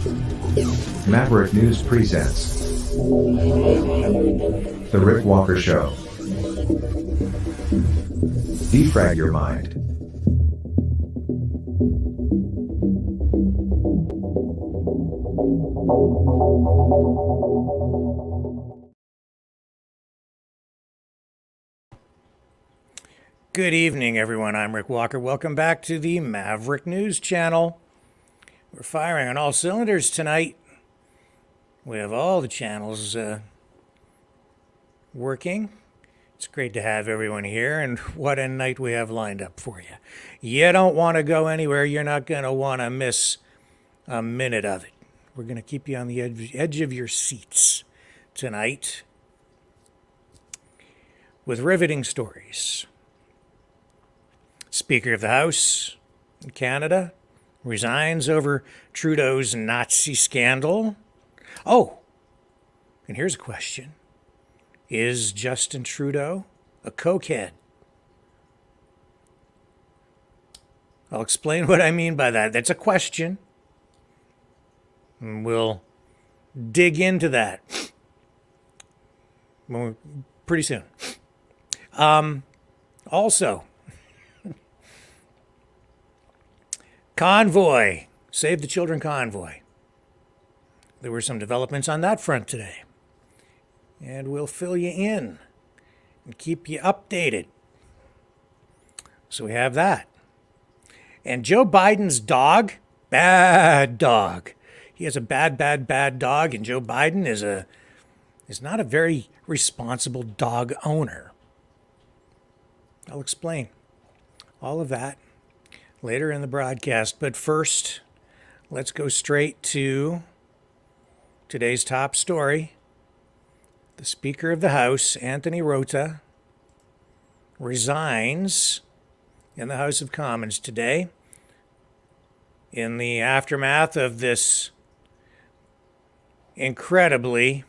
Maverick News presents The Rick Walker Show. Defrag your mind. Good evening, everyone. I'm Rick Walker. Welcome back to the Maverick News Channel. We're firing on all cylinders tonight. We have all the channels working. It's great to have everyone here, and what a night we have lined up for you. You don't want to go anywhere. You're not going to want to miss a minute of it. We're going to keep you on the edge of your seats tonight with riveting stories. Speaker of the House in Canada resigns over Trudeau's Nazi scandal. Oh, and here's a question. Is Justin Trudeau a cokehead? I'll explain what I mean by that. That's a question. And we'll dig into that pretty soon. Also, Convoy, Save the Children Convoy. There were some developments on that front today. And we'll fill you in and keep you updated. So we have that. And Joe Biden's dog, bad dog. He has a bad dog, and Joe Biden is not a very responsible dog owner. I'll explain all of that later in the broadcast. But first, let's go straight to today's top story. The Speaker of the House, Anthony Rota, resigns in the House of Commons today in the aftermath of this incredibly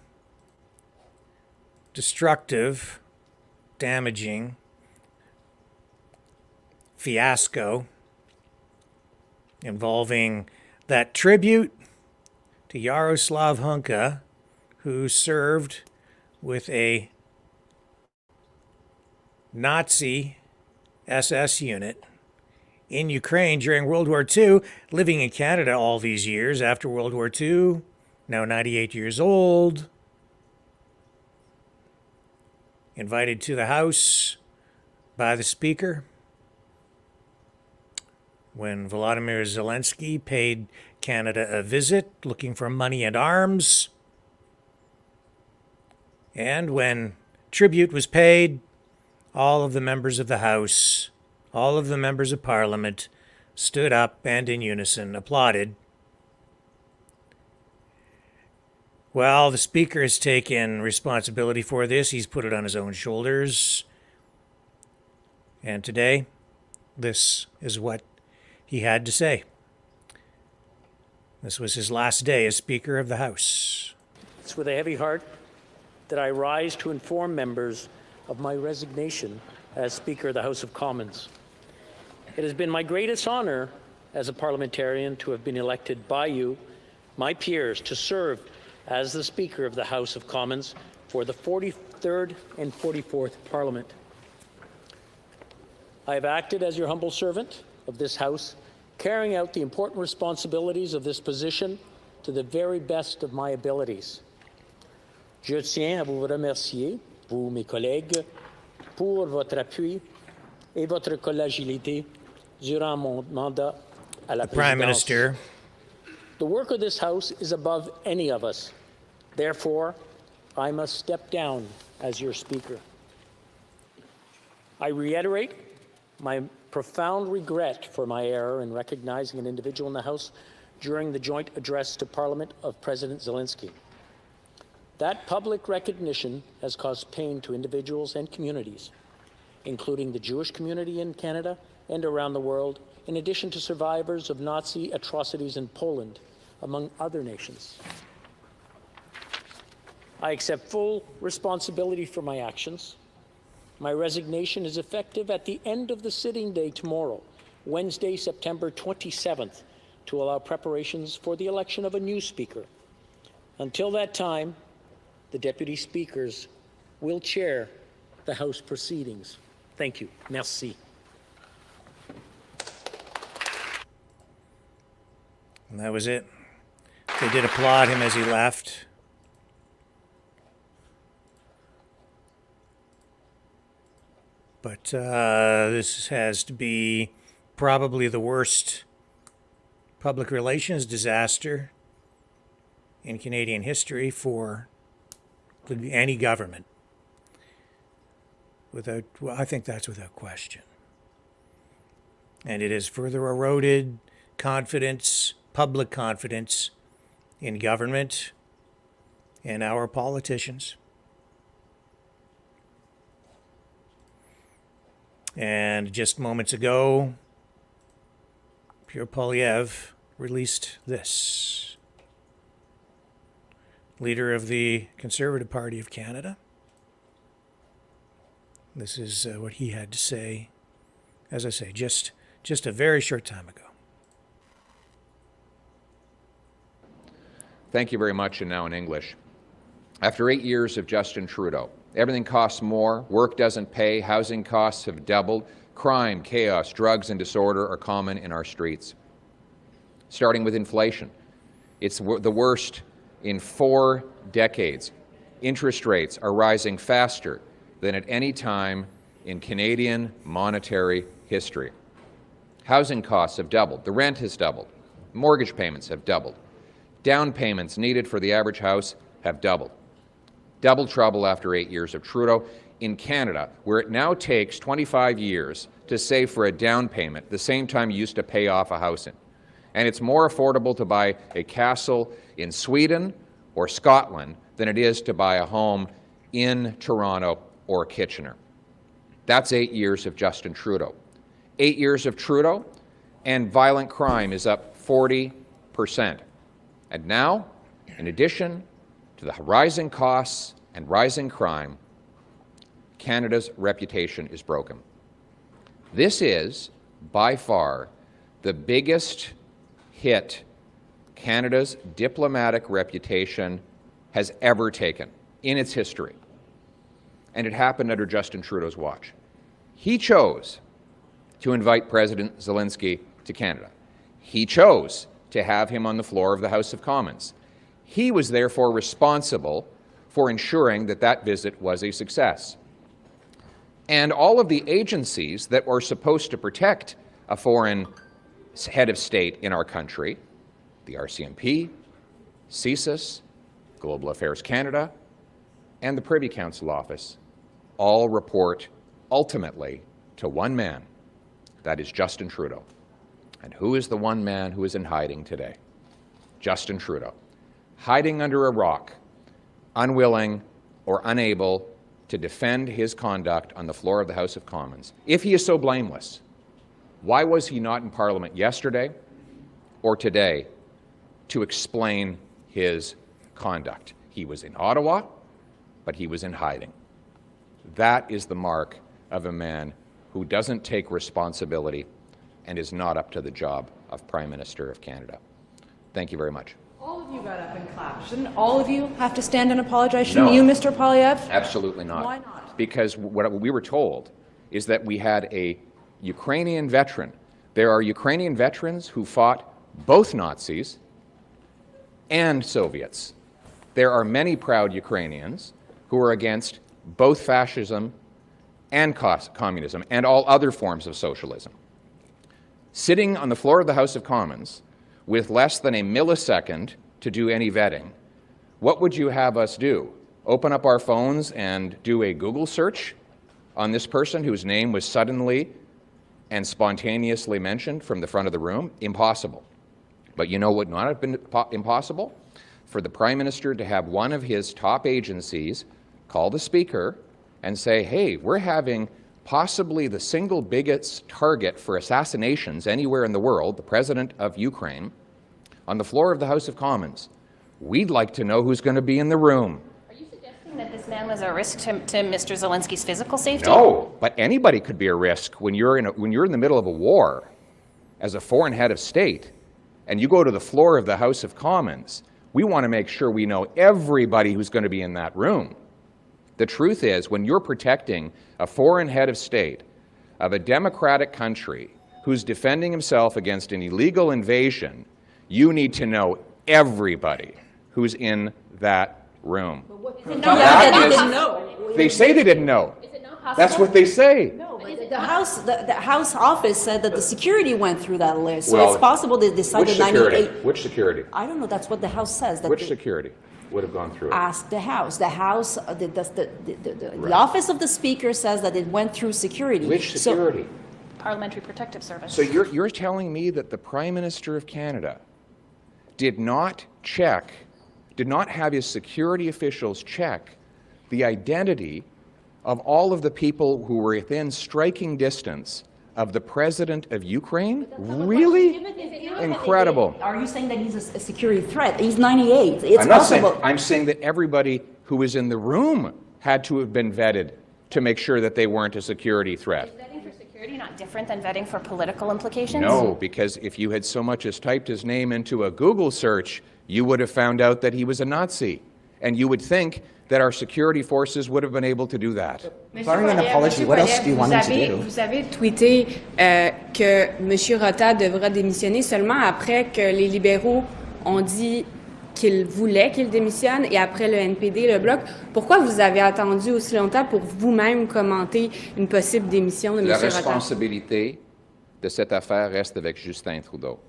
destructive, damaging fiasco involving that tribute to Yaroslav Hunka, who served with a Nazi SS unit in Ukraine during World War II, living in Canada all these years after World War II, now 98 years old, invited to the House by the Speaker when Volodymyr Zelensky paid Canada a visit looking for money and arms. And when tribute was paid, all of the members of the House, all of the members of Parliament stood up and in unison applauded. Well, the Speaker has taken responsibility for this. He's put it on his own shoulders. And today, this is what he had to say. This was his last day as Speaker of the House. It's with a heavy heart that I rise to inform members of my resignation as Speaker of the House of Commons. It has been my greatest honor as a parliamentarian to have been elected by you, my peers, to serve as the Speaker of the House of Commons for the 43rd and 44th Parliament. I have acted as your humble servant of this House, carrying out the important responsibilities of this position to the very best of my abilities. Je tiens à vous remercier, vous, mes collègues, pour votre appui et votre collégialité durant mon mandat à la présidence. Prime Minister. The work of this House is above any of us. Therefore, I must step down as your Speaker. I reiterate my profound regret for my error in recognizing an individual in the House during the joint address to Parliament of President Zelensky. That public recognition has caused pain to individuals and communities, including the Jewish community in Canada and around the world, in addition to survivors of Nazi atrocities in Poland, among other nations. I accept full responsibility for my actions. My resignation is effective at the end of the sitting day tomorrow, Wednesday, September 27th, to allow preparations for the election of a new Speaker. Until that time, the Deputy Speakers will chair the House proceedings. Thank you. Merci. And that was it. They did applaud him as he left. But this has to be probably the worst public relations disaster in Canadian history for any government. I think that's without question. And it has further eroded confidence, public confidence in government and our politicians. And just moments ago, Pierre Poilievre released this. Leader of the Conservative Party of Canada. This is what he had to say, as I say, just a very short time ago. Thank you very much, and now in English. After 8 years of Justin Trudeau, everything costs more, work doesn't pay, housing costs have doubled, crime, chaos, drugs, and disorder are common in our streets. Starting with inflation. It's the worst in 4 decades. Interest rates are rising faster than at any time in Canadian monetary history. Housing costs have doubled. The rent has doubled. Mortgage payments have doubled. Down payments needed for the average house have doubled. Double trouble after 8 years of Trudeau. In Canada, where it now takes 25 years to save for a down payment, the same time you used to pay off a house in. And it's more affordable to buy a castle in Sweden or Scotland than it is to buy a home in Toronto or Kitchener. That's 8 years of Justin Trudeau. 8 years of Trudeau, and violent crime is up 40%. And now, in addition to the rising costs and rising crime, Canada's reputation is broken. This is, by far, the biggest hit Canada's diplomatic reputation has ever taken in its history. And it happened under Justin Trudeau's watch. He chose to invite President Zelensky to Canada. He chose to have him on the floor of the House of Commons. He was therefore responsible for ensuring that that visit was a success. And all of the agencies that were supposed to protect a foreign head of state in our country, the RCMP, CSIS, Global Affairs Canada, and the Privy Council Office, all report ultimately to one man, that is Justin Trudeau. And who is the one man who is in hiding today? Justin Trudeau, hiding under a rock, unwilling or unable to defend his conduct on the floor of the House of Commons. If he is so blameless, why was he not in Parliament yesterday or today to explain his conduct? He was in Ottawa, but he was in hiding. That is the mark of a man who doesn't take responsibility and is not up to the job of Prime Minister of Canada. Thank you very much. All of you got up and clapped. Shouldn't all of you have to stand and apologize? Shouldn't you, Mr. Poilievre? Absolutely not. Why not? Because what we were told is that we had a Ukrainian veteran. There are Ukrainian veterans who fought both Nazis and Soviets. There are many proud Ukrainians who are against both fascism and communism and all other forms of socialism. Sitting on the floor of the House of Commons with less than a millisecond to do any vetting, what would you have us do? Open up our phones and do a Google search on this person whose name was suddenly and spontaneously mentioned from the front of the room? Impossible. But you know what would not have been impossible? For the Prime Minister to have one of his top agencies call the Speaker and say, hey, we're having possibly the single biggest target for assassinations anywhere in the world, the President of Ukraine, on the floor of the House of Commons. We'd like to know who's going to be in the room. Are you suggesting that this man was a risk to Mr. Zelensky's physical safety? No, but anybody could be a risk when you're in the middle of a war as a foreign head of state. and you go to the floor of the House of Commons, we want to make sure we know everybody who's going to be in that room. The truth is, when you're protecting a foreign head of state of a democratic country who's defending himself against an illegal invasion, you need to know everybody who's in that room. They say they didn't know. That's what they say. The House office said that the security went through that list, so Well, it's possible they decided 98. Which security? I don't know. That's what the House says. That Which they security would have gone through it? asked the House. The House, the office of the Speaker says that it went through security. Which security? Parliamentary Protective Service. So you're telling me that the Prime Minister of Canada did not have his security officials check the identity of all of the people who were within striking distance of the President of Ukraine? Really? Incredible. Are you saying that he's a security threat? He's 98. It's I'm not possible. saying, I'm saying that everybody who was in the room had to have been vetted to make sure that they weren't a security threat. Is vetting for security not different than vetting for political implications? No, because if you had so much as typed his name into a Google search, you would have found out that he was a Nazi. And you would think that our security forces would have been able to do that. Barring an apology, what else do you want him to do? Vous avez tweeté que M. Rota devra démissionner seulement après que les libéraux ont dit qu'ils voulaient qu'il démissionne et après le NPD, le Bloc. Pourquoi vous avez attendu aussi longtemps pour vous-même commenter une possible démission de M. La Rota? responsabilité de cette affaire reste avec Justin Trudeau.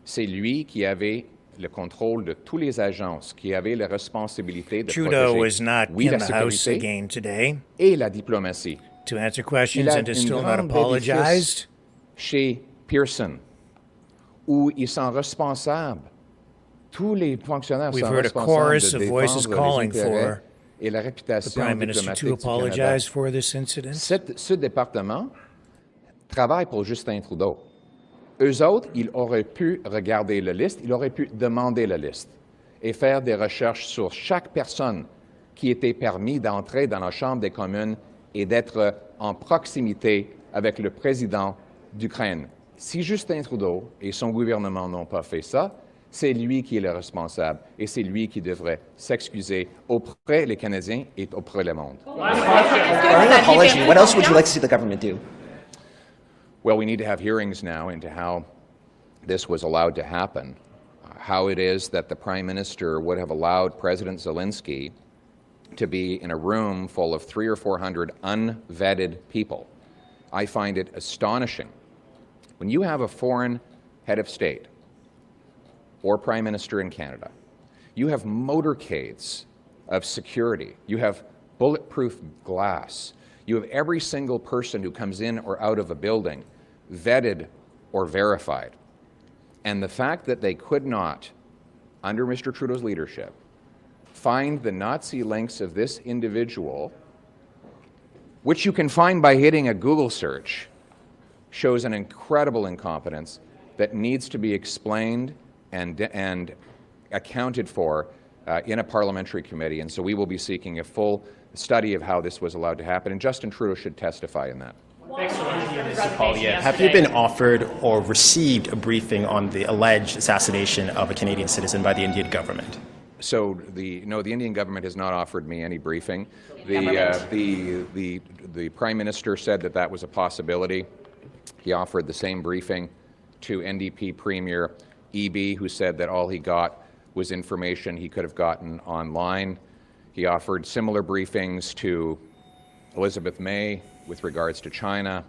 C'est lui qui avait le contrôle de tous les agences, qui avait la responsabilité de Trudeau protéger, is not oui, in la the House sécurité again today et la diplomatie. to answer questions Il a and has une still not grande apologized. édifice chez Pearson, où ils sont responsables. Tous les fonctionnaires We've sont heard a responsables chorus de of voices défendre calling les intérêts for et la the réputation Prime Minister diplomatique to du Canada. apologize for this incident. Ce département travaille pour Justin Trudeau. Eux autres, ils auraient pu regarder la liste, ils auraient pu demander la liste et faire des recherches sur chaque personne qui était permis d'entrer dans la Chambre des communes et d'être en proximité avec le président d'Ukraine. Si Justin Trudeau et son gouvernement n'ont pas fait ça, c'est lui qui est le responsable et c'est lui qui devrait s'excuser auprès des Canadiens et auprès du monde. Barring an apology, what else would you like to see the government do? Well, we need to have hearings now into how this was allowed to happen, how it is that the Prime Minister would have allowed President Zelensky to be in a room full of 300 or 400 unvetted people. I find it astonishing. When you have a foreign head of state or Prime Minister in Canada, you have motorcades of security, you have bulletproof glass, you have every single person who comes in or out of a building vetted or verified. And the fact that they could not, under Mr. Trudeau's leadership, find the Nazi links of this individual, which you can find by hitting a Google search, shows an incredible incompetence that needs to be explained and accounted for in a parliamentary committee. And so we will be seeking a full study of how this was allowed to happen, and Justin Trudeau should testify in that. Have you been offered or received a briefing on the alleged assassination of a Canadian citizen by the Indian government? So the Indian government has not offered me any briefing. The Prime Minister said that that was a possibility. He offered the same briefing to NDP Premier Eby, who said that all he got was information he could have gotten online. He offered similar briefings to Elizabeth May with regards to China,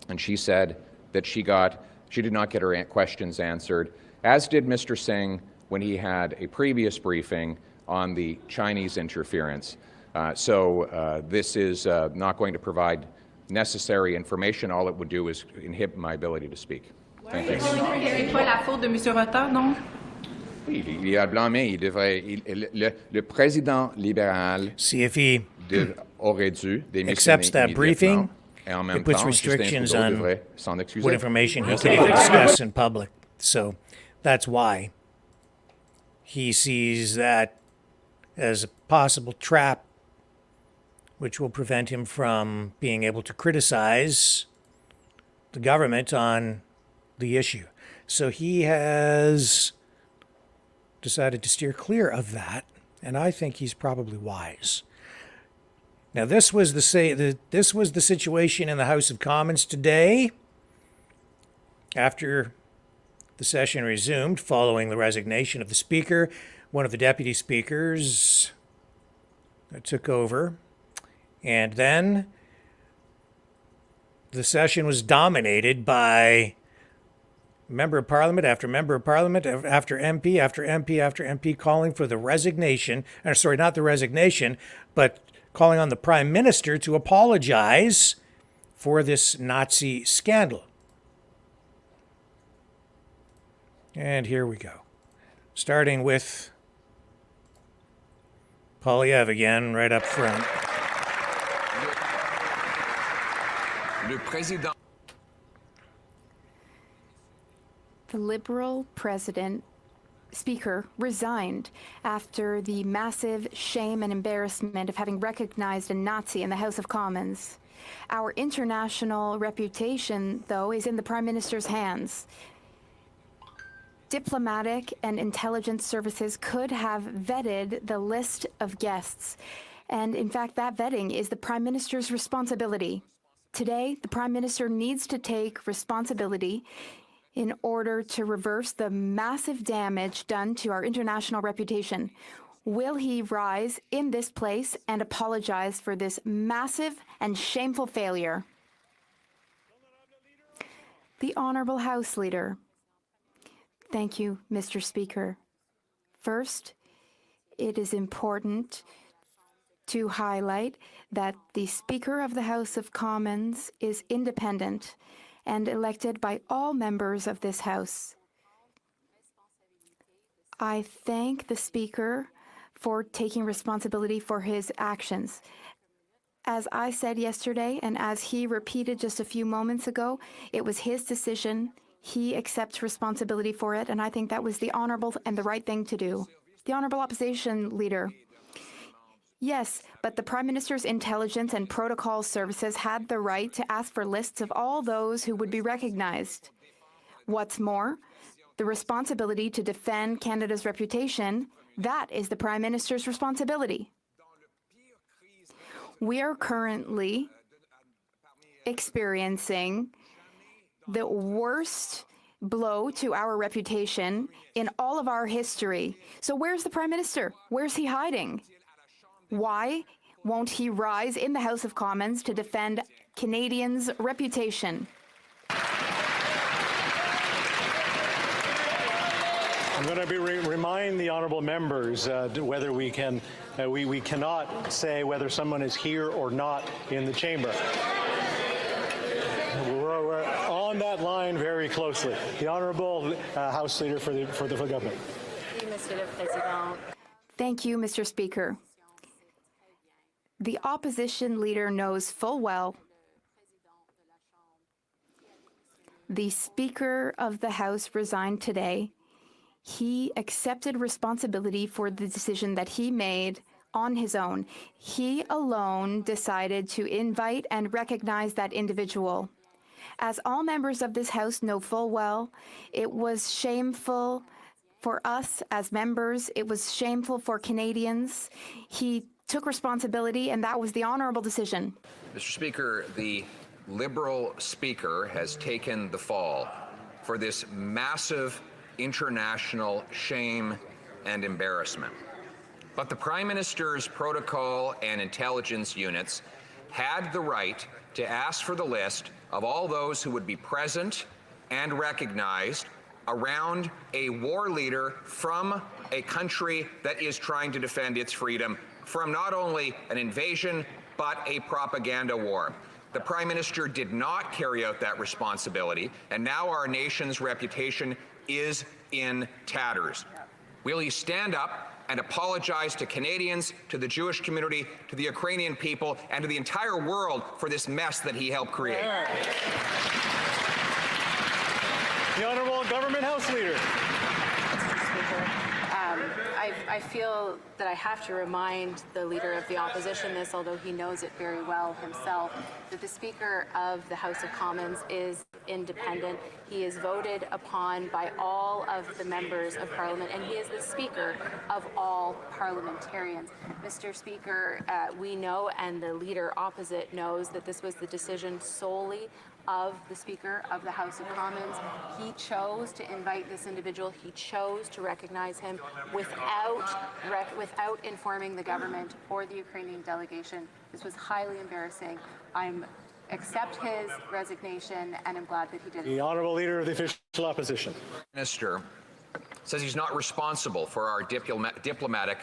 and she said that she did not get her questions answered, as did Mr. Singh when he had a previous briefing on the Chinese interference. This is not going to provide necessary information. All it would do is inhibit my ability to speak. Thank you. C'est pas la faute de M. Rota, non? Oui, il y a blâmé. Le président libéral See if he aurait dû démissionner accepts that briefing. Et en même It puts temps, restrictions Justin Trudeau on devrait s'en excuser. what information he can even discuss in public. So that's why he sees that as a possible trap which will prevent him from being able to criticize the government on the issue. So he has decided to steer clear of that, and I think he's probably wise. Now, this was the situation in the House of Commons today, after the session resumed following the resignation of the Speaker. One of the deputy speakers took over, and then the session was dominated by member of parliament after member of parliament after MP after MP after MP calling for the resignation, or sorry, not the resignation, but calling on the Prime Minister to apologize for this Nazi scandal. And here we go. Starting with Poilievre again, right up front. The Liberal Speaker resigned after the massive shame and embarrassment of having recognized a Nazi in the House of Commons. Our international reputation, though, is in the Prime Minister's hands. Diplomatic and intelligence services could have vetted the list of guests, and in fact, that vetting is the Prime Minister's responsibility. Today, the Prime Minister needs to take responsibility in order to reverse the massive damage done to our international reputation. Will he rise in this place and apologize for this massive and shameful failure? The Honourable House Leader. Thank you, Mr. Speaker. First, it is important to highlight that the Speaker of the House of Commons is independent and elected by all members of this House. I thank the Speaker for taking responsibility for his actions. As I said yesterday, and as he repeated just a few moments ago, it was his decision. He accepts responsibility for it, and I think that was the honorable and the right thing to do. The Honourable Opposition Leader. Yes, but the Prime Minister's intelligence and protocol services had the right to ask for lists of all those who would be recognized. What's more, the responsibility to defend Canada's reputation, that is the Prime Minister's responsibility. We are currently experiencing the worst blow to our reputation in all of our history. So where's the Prime Minister? Where's he hiding? Why won't he rise in the House of Commons to defend Canadians' reputation? I'm going to remind the honourable members whether we can, we cannot say whether someone is here or not in the chamber. We're on that line very closely. The Honourable House Leader for the government. Thank you, Mr. Speaker. The opposition leader knows full well the Speaker of the House resigned today. He accepted responsibility for the decision that he made on his own. He alone decided to invite and recognize that individual. As all members of this House know full well, it was shameful for us as members. It was shameful for Canadians. He took responsibility, and that was the honourable decision. Mr. Speaker, the Liberal Speaker has taken the fall for this massive international shame and embarrassment. But the Prime Minister's protocol and intelligence units had the right to ask for the list of all those who would be present and recognized around a war leader from a country that is trying to defend its freedom from not only an invasion, but a propaganda war. The Prime Minister did not carry out that responsibility, and now our nation's reputation is in tatters. Will he stand up and apologize to Canadians, to the Jewish community, to the Ukrainian people, and to the entire world for this mess that he helped create? The Honourable Government House Leader. I feel that I have to remind the Leader of the Opposition this, although he knows it very well himself, that the Speaker of the House of Commons is independent. He is voted upon by all of the members of Parliament, and he is the Speaker of all parliamentarians. Mr. Speaker, we know, and the Leader opposite knows, that this was the decision solely of the Speaker of the House of Commons. He chose to invite this individual. He chose to recognize him without informing the government or the Ukrainian delegation. This was highly embarrassing. I accept his resignation, and I'm glad that he did it. The Honourable Leader of the Official Opposition. Minister says he's not responsible for our diplomatic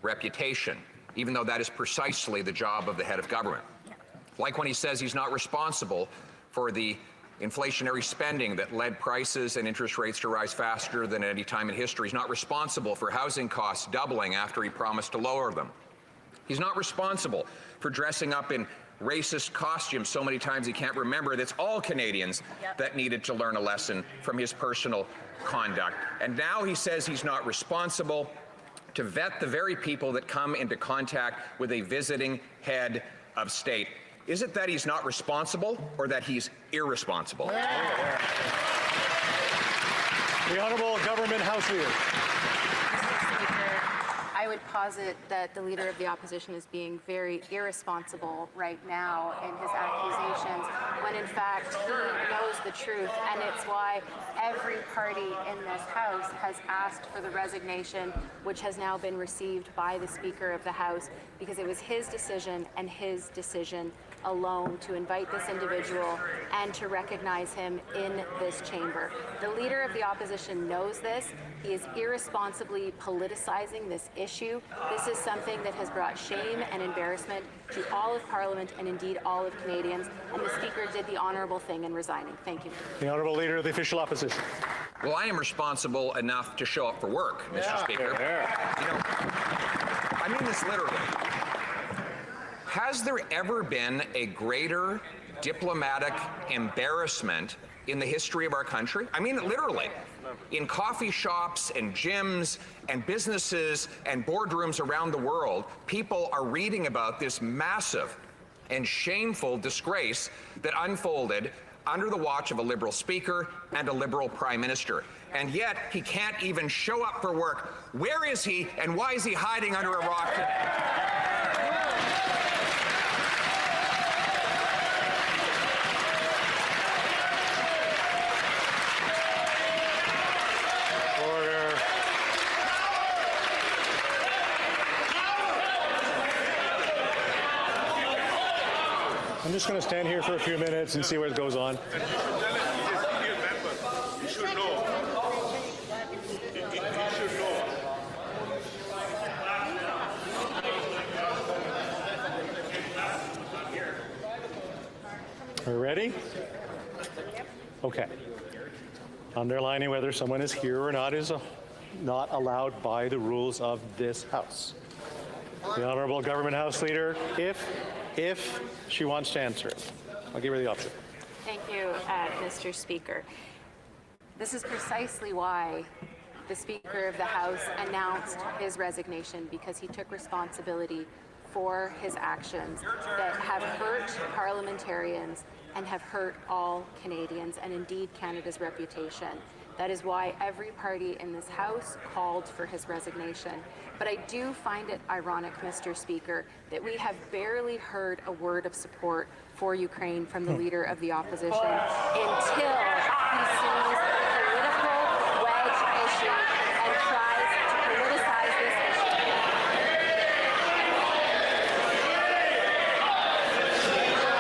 reputation, even though that is precisely the job of the head of government. Like when he says he's not responsible for the inflationary spending that led prices and interest rates to rise faster than at any time in history. He's not responsible for housing costs doubling after he promised to lower them. He's not responsible for dressing up in racist costumes so many times he can't remember. That's all Canadians that needed to learn a lesson from his personal conduct. And now he says he's not responsible to vet the very people that come into contact with a visiting head of state. Is it that he's not responsible or that he's irresponsible? The Honourable Government House Leader. I would posit that the Leader of the Opposition is being very irresponsible right now in his accusations, when in fact he knows the truth, and it's why every party in this House has asked for the resignation, which has now been received by the Speaker of the House, because it was his decision and his decision alone to invite this individual and to recognize him in this chamber. The Leader of the Opposition knows this. He is irresponsibly politicizing this issue. This is something that has brought shame and embarrassment to all of Parliament and indeed all of Canadians, and the Speaker did the honourable thing in resigning. Thank you. The Honourable Leader of the Official Opposition. Well, I am responsible enough to show up for work, Mr. Speaker. You know, I mean this literally. Has there ever been a greater diplomatic embarrassment in the history of our country? I mean it literally. In coffee shops and gyms and businesses and boardrooms around the world, people are reading about this massive and shameful disgrace that unfolded under the watch of a Liberal Speaker and a Liberal Prime Minister. And yet, he can't even show up for work. Where is he, and why is he hiding under a rock today? I'm just going to stand here for a few minutes and see what goes on. You should know. You should know. Are we ready? Okay. Underlining whether someone is here or not is not allowed by the rules of this House. The Honourable Government House Leader, if she wants to answer it. I'll give her the option. Thank you, Mr. Speaker. This is precisely why the Speaker of the House announced his resignation, because he took responsibility for his actions that have hurt parliamentarians and have hurt all Canadians and indeed Canada's reputation. That is why every party in this House called for his resignation. But I do find it ironic, Mr. Speaker, that we have barely heard a word of support for Ukraine from the Leader of the Opposition until he sees the political wedge issue and tries to politicize this issue.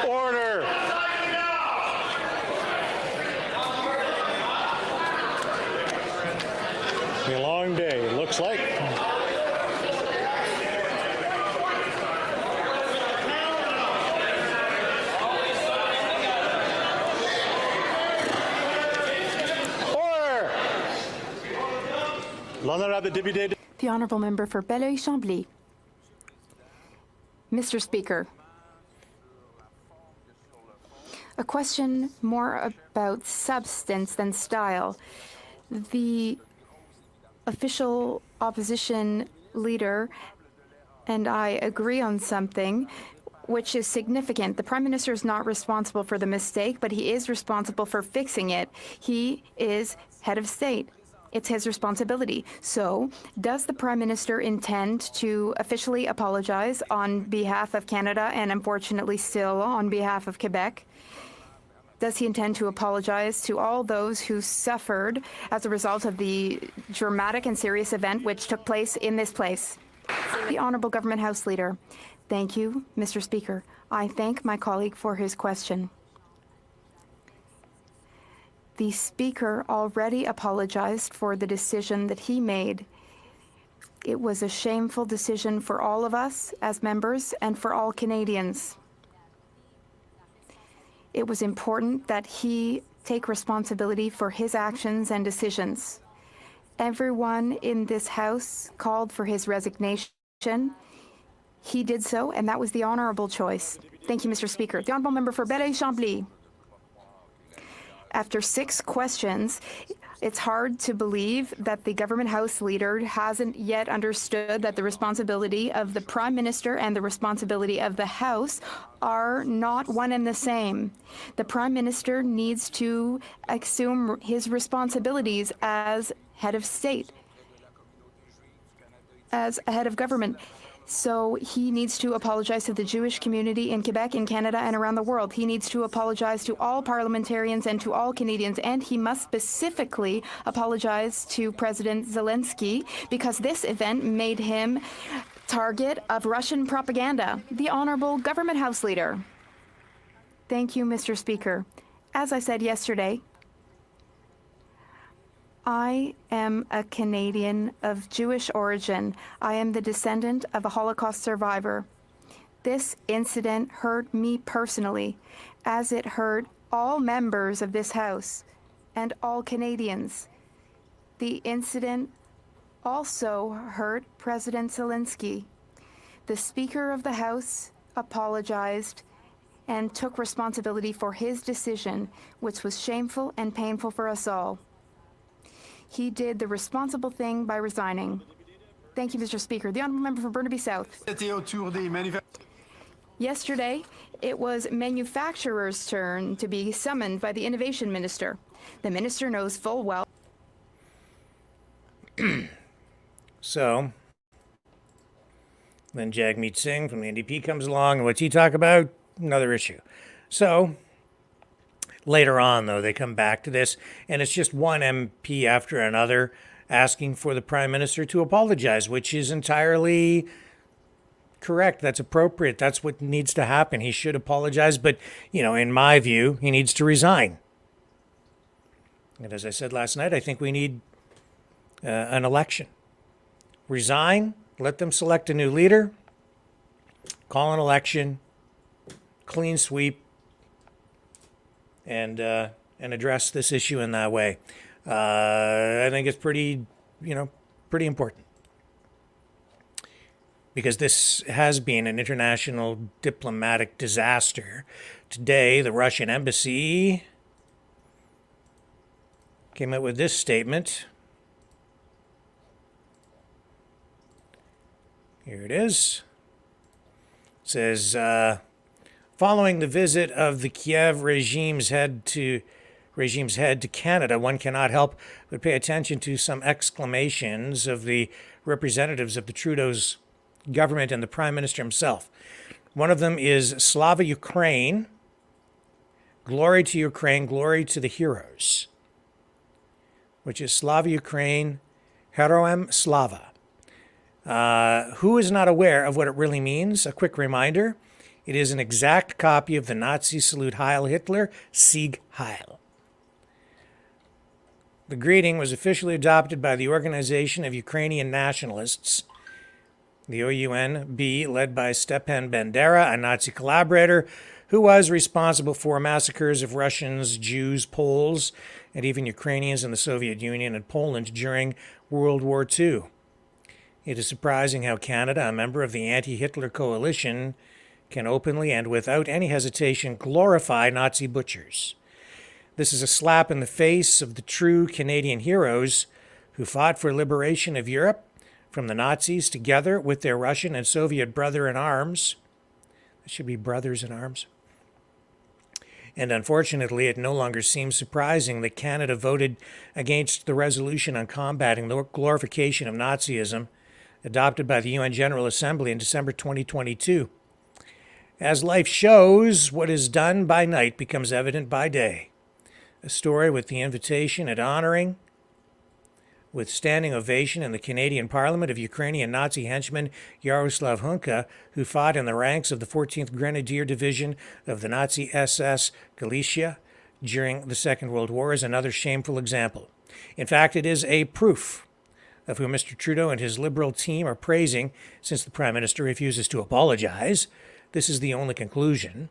Order! A long day, it looks like. The Honourable Member for Belleuil-Chambly. Mr. Speaker, a question more about substance than style. The official opposition leader and I agree on something which is significant. The Prime Minister is not responsible for the mistake, but he is responsible for fixing it. He is head of state. It's his responsibility. So, does the Prime Minister intend to officially apologize on behalf of Canada and unfortunately still on behalf of Quebec? Does he intend to apologize to all those who suffered as a result of the dramatic and serious event which took place in this place? The Honourable Government House Leader. Thank you, Mr. Speaker. I thank my colleague for his question. The Speaker already apologized for the decision that he made. It was a shameful decision for all of us as members and for all Canadians. It was important that he take responsibility for his actions and decisions. Everyone in this House called for his resignation. He did so, and that was the honourable choice. Thank you, Mr. Speaker. The Honourable Member for Belleuil-Chambly. After 6 questions, it's hard to believe that the Government House Leader hasn't yet understood that the responsibility of the Prime Minister and the responsibility of the House are not one and the same. The Prime Minister needs to assume his responsibilities as head of state, as a head of government. So he needs to apologize to the Jewish community in Quebec, in Canada, and around the world. He needs to apologize to all parliamentarians and to all Canadians, and he must specifically apologize to President Zelensky because this event made him target of Russian propaganda. The Honourable Government House Leader. Thank you, Mr. Speaker. As I said yesterday, I am a Canadian of Jewish origin. I am the descendant of a Holocaust survivor. This incident hurt me personally, as it hurt all members of this House and all Canadians. The incident also hurt President Zelensky. The Speaker of the House apologized and took responsibility for his decision, which was shameful and painful for us all. He did the responsible thing by resigning. Thank you, Mr. Speaker. The Honourable Member for Burnaby South. Yesterday, it was manufacturers' turn to be summoned by the Innovation Minister. The Minister knows full well. So, then Jagmeet Singh from the NDP comes along, and what's he talk about? Another issue. So, later on, though, they come back to this, and it's just one MP after another asking for the Prime Minister to apologize, which is entirely correct. That's appropriate. That's what needs to happen. He should apologize, but, you know, in my view, he needs to resign. And as I said last night, I think we need an election. Resign, let them select a new leader, call an election, clean sweep, and address this issue in that way. I think it's pretty important. Because this has been an international diplomatic disaster. Today, the Russian embassy came out with this statement. Here it is. It says, following the visit of the Kiev regime's head to Canada, one cannot help but pay attention to some exclamations of the representatives of the Trudeau's government and the Prime Minister himself. One of them is Slava Ukraine, glory to Ukraine, glory to the heroes, which is Slava Ukraine, Heroem Slava. Who is not aware of what it really means? A quick reminder. It is an exact copy of the Nazi salute Heil Hitler, Sieg Heil. The greeting was officially adopted by the Organization of Ukrainian Nationalists, the OUNB, led by Stepan Bandera, a Nazi collaborator who was responsible for massacres of Russians, Jews, Poles, and even Ukrainians in the Soviet Union and Poland during World War II. It is surprising how Canada, a member of the anti-Hitler coalition, can openly and without any hesitation glorify Nazi butchers. This is a slap in the face of the true Canadian heroes who fought for liberation of Europe, from the Nazis together with their Russian and Soviet brother in arms. That should be brothers in arms. And unfortunately, it no longer seems surprising that Canada voted against the resolution on combating the glorification of Nazism adopted by the UN General Assembly in December 2022. As life shows, what is done by night becomes evident by day. A story with the invitation and honoring, with standing ovation in the Canadian Parliament of Ukrainian Nazi henchman Yaroslav Hunka, who fought in the ranks of the 14th Grenadier Division of the Nazi SS Galicia during the Second World War, is another shameful example. In fact, it is a proof of who Mr. Trudeau and his Liberal team are praising, since the Prime Minister refuses to apologize. This is the only conclusion.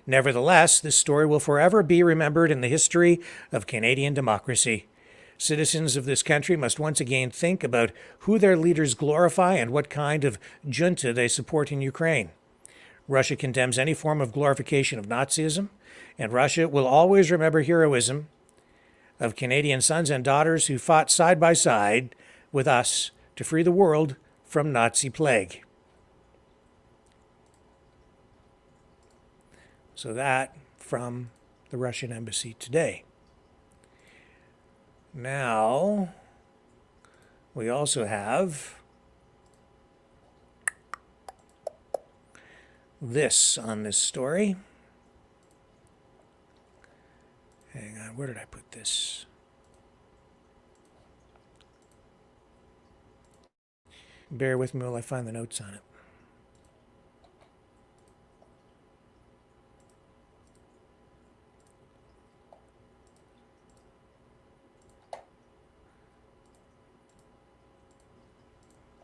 Nevertheless, this story will forever be remembered in the history of Canadian democracy. Citizens of this country must once again think about who their leaders glorify and what kind of junta they support in Ukraine. Russia condemns any form of glorification of Nazism, and Russia will always remember heroism of Canadian sons and daughters who fought side by side with us to free the world from Nazi plague. So that from the Russian embassy today. Now, we also have this on this story. Hang on, where did I put this? Bear with me while I find the notes on it.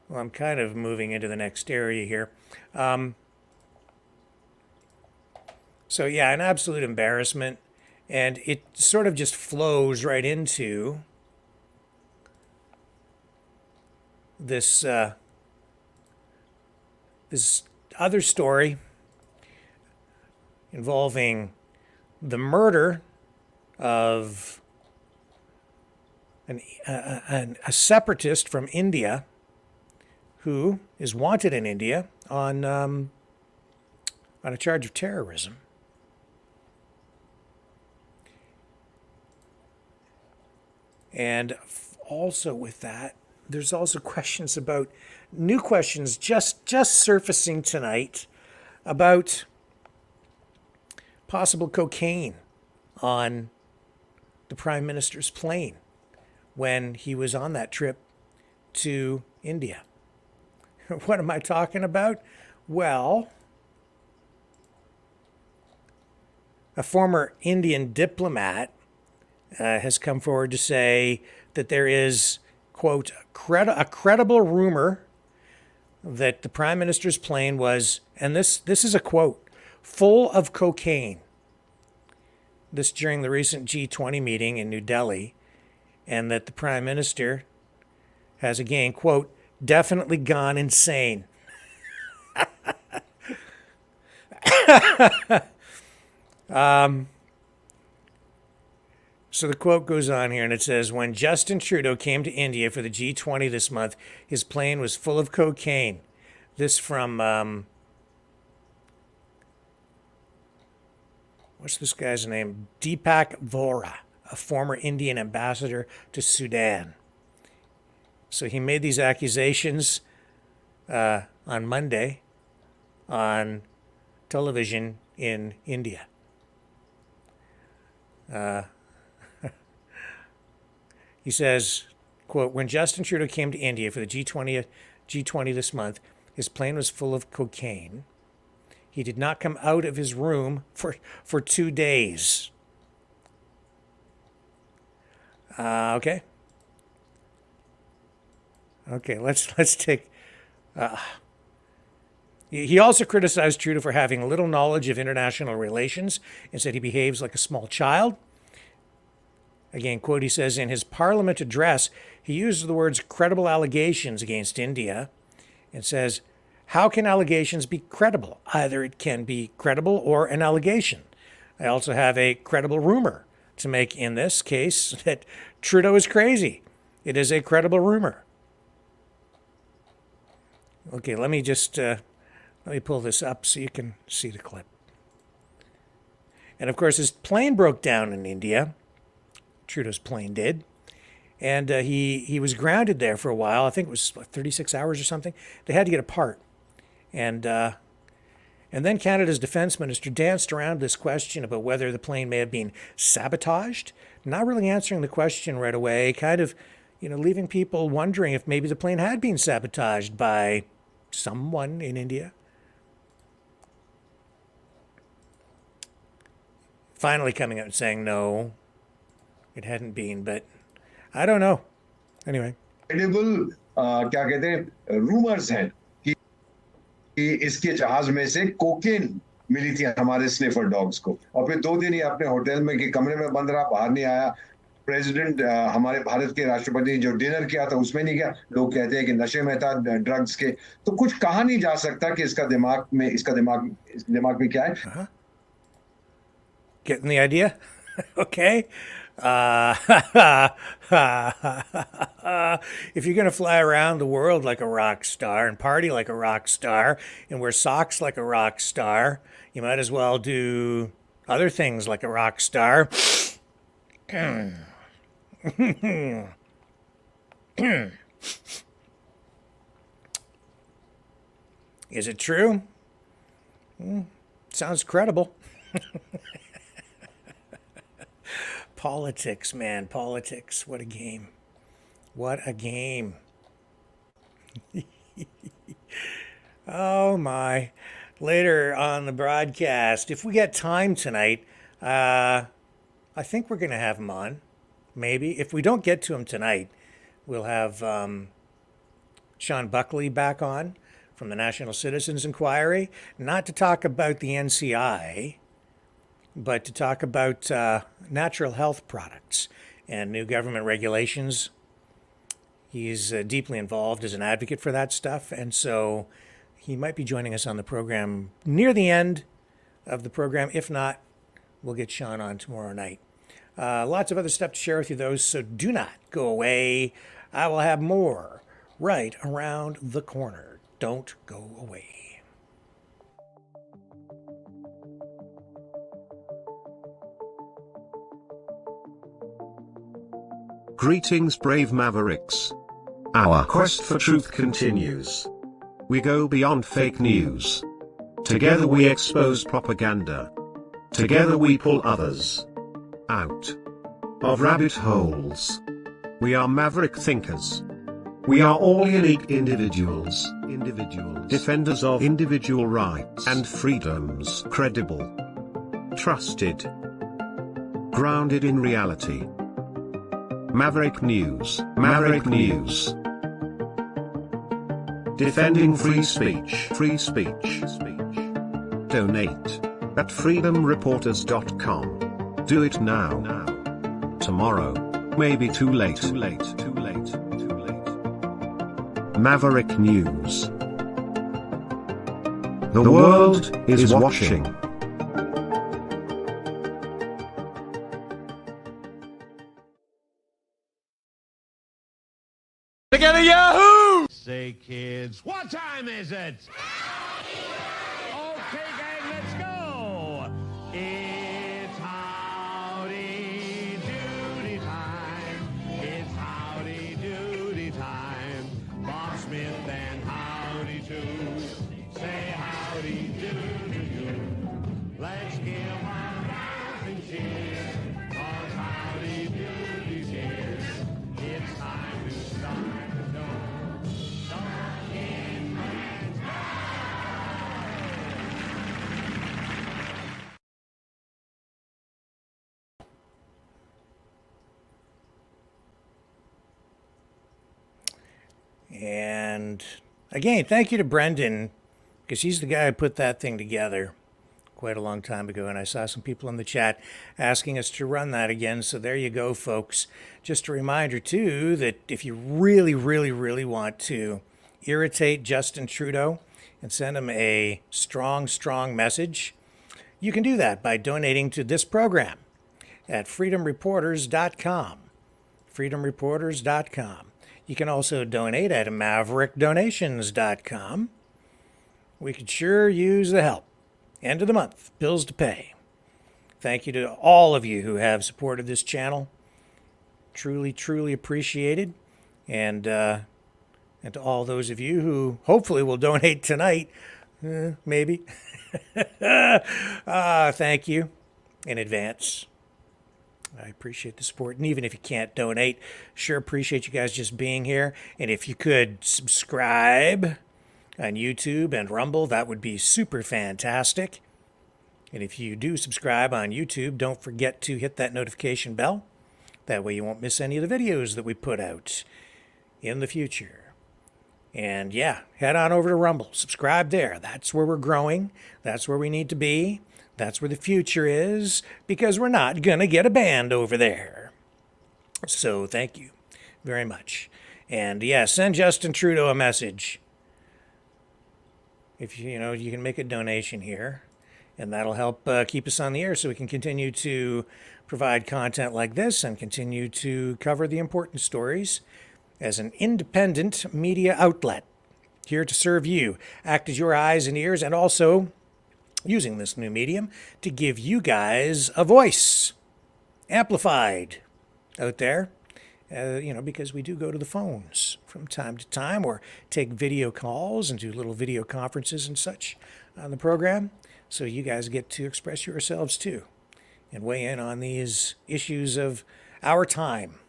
Well, I'm kind of moving into the next area here. So yeah, an absolute embarrassment. And it sort of just flows right into this this other story involving the murder of a separatist from India who is wanted in India on a charge of terrorism. And also with that, there's also questions about, new questions just surfacing tonight about possible cocaine on the Prime Minister's plane when he was on that trip to India. What am I talking about? Well, a former Indian diplomat has come forward to say that there is, quote, a credible rumor that the Prime Minister's plane was, and this is a quote, full of cocaine. This during the recent G20 meeting in New Delhi, and that the Prime Minister has again, quote, definitely gone insane. So the quote goes on here, and it says, when Justin Trudeau came to India for the G20 this month, his plane was full of cocaine. This from, what's this guy's name? Deepak Vora, a former Indian ambassador to Sudan. So he made these accusations on Monday on television in India. He says, quote, when Justin Trudeau came to India for the G20 this month, his plane was full of cocaine. He did not come out of his room for 2 days. Okay. Okay, let's take... He also criticized Trudeau for having little knowledge of international relations and said he behaves like a small child. Again, quote, he says, in his Parliament address, he uses the words credible allegations against India and says, how can allegations be credible? Either it can be credible or an allegation. I also have a credible rumor to make in this case that Trudeau is crazy. It is a credible rumor. Okay, let me just let me pull this up so you can see the clip. And of course, his plane broke down in India. Trudeau's plane did. And he was grounded there for a while. I think it was 36 hours or something. They had to get a part. And then Canada's defense minister danced around this question about whether the plane may have been sabotaged, not really answering the question right away, kind of, leaving people wondering if maybe the plane had been sabotaged by someone in India. Finally coming out and saying no, it hadn't been, but I don't know. Anyway. Credible, क्या कहते हैं, rumors हैं कि इसके जहाज में से cocaine मिली थी हमारे स्निफर डॉग्स को, और फिर 2 दिन ही अपने होटल में कि कमरे में बंद रहा, बाहर नहीं आया. प्रेसिडेंट हमारे भारत के राष्ट्रपति जो डिनर किया था उसमें नहीं गया. लोग कहते हैं कि नशे में था, ड्रग्स के. तो कुछ कहा नहीं जा सकता कि इसका दिमाग में क्या है. Getting the idea? Okay. If you're going to fly around the world like a rock star and party like a rock star and wear socks like a rock star, you might as well do other things like a rock star. Is it true? Sounds credible. Politics, man, politics. What a game. What a game. Oh, my. Later on the broadcast, if we get time tonight, I think we're going to have him on. Maybe. If we don't get to him tonight, we'll have Sean Buckley back on from the National Citizens Inquiry, not to talk about the NCI, but to talk about natural health products and new government regulations. He's deeply involved as an advocate for that stuff, and so he might be joining us on the program near the end of the program. If not, we'll get Sean on tomorrow night. Lots of other stuff to share with you, though, so do not go away. I will have more right around the corner. Don't go away. Greetings, brave Mavericks. Our quest for truth continues. We go beyond fake news. Together we expose propaganda. Together we pull others out of rabbit holes. We are maverick thinkers. We are all unique individuals. Defenders of individual rights and freedoms. Credible. Trusted. Grounded in reality. Maverick News. Maverick News. Defending free speech. Free speech. Donate at freedomreporters.com. Do it now. Tomorrow may be too late. Too late. Too late. Too late. Maverick News. The world is watching. Together, Yahoo! Say, kids, what time is it? Okay, gang, let's go. It's howdy doody time. It's howdy doody time. Bob Smith and howdy too. Say howdy doody. Let's give a rousing cheer. 'Cause howdy doody's here. It's time to start. And again, thank you to Brendan, because he's the guy who put that thing together quite a long time ago. And I saw some people in the chat asking us to run that again. So there you go, folks. Just a reminder, too, that if you really, really, really want to irritate Justin Trudeau and send him a strong, strong message, you can do that by donating to this program at freedomreporters.com. Freedomreporters.com. You can also donate at maverickdonations.com. We could sure use the help. End of the month, bills to pay. Thank you to all of you who have supported this channel. Truly, truly appreciated. And to all those of you who hopefully will donate tonight, maybe. Thank you in advance. I appreciate the support. And even if you can't donate, sure appreciate you guys just being here. And if you could subscribe on YouTube and Rumble, that would be super fantastic. And if you do subscribe on YouTube, don't forget to hit that notification bell. That way you won't miss any of the videos that we put out in the future. And yeah, head on over to Rumble. Subscribe there. That's where we're growing. That's where we need to be. That's where the future is, because we're not going to get a band over there. So thank you very much. And yeah, send Justin Trudeau a message. If you can make a donation here, and that'll help keep us on the air so we can continue to provide content like this and continue to cover the important stories as an independent media outlet here to serve you, act as your eyes and ears, and also using this new medium to give you guys a voice, amplified out there, because we do go to the phones from time to time or take video calls and do little video conferences and such on the program. So you guys get to express yourselves too and weigh in on these issues of our time.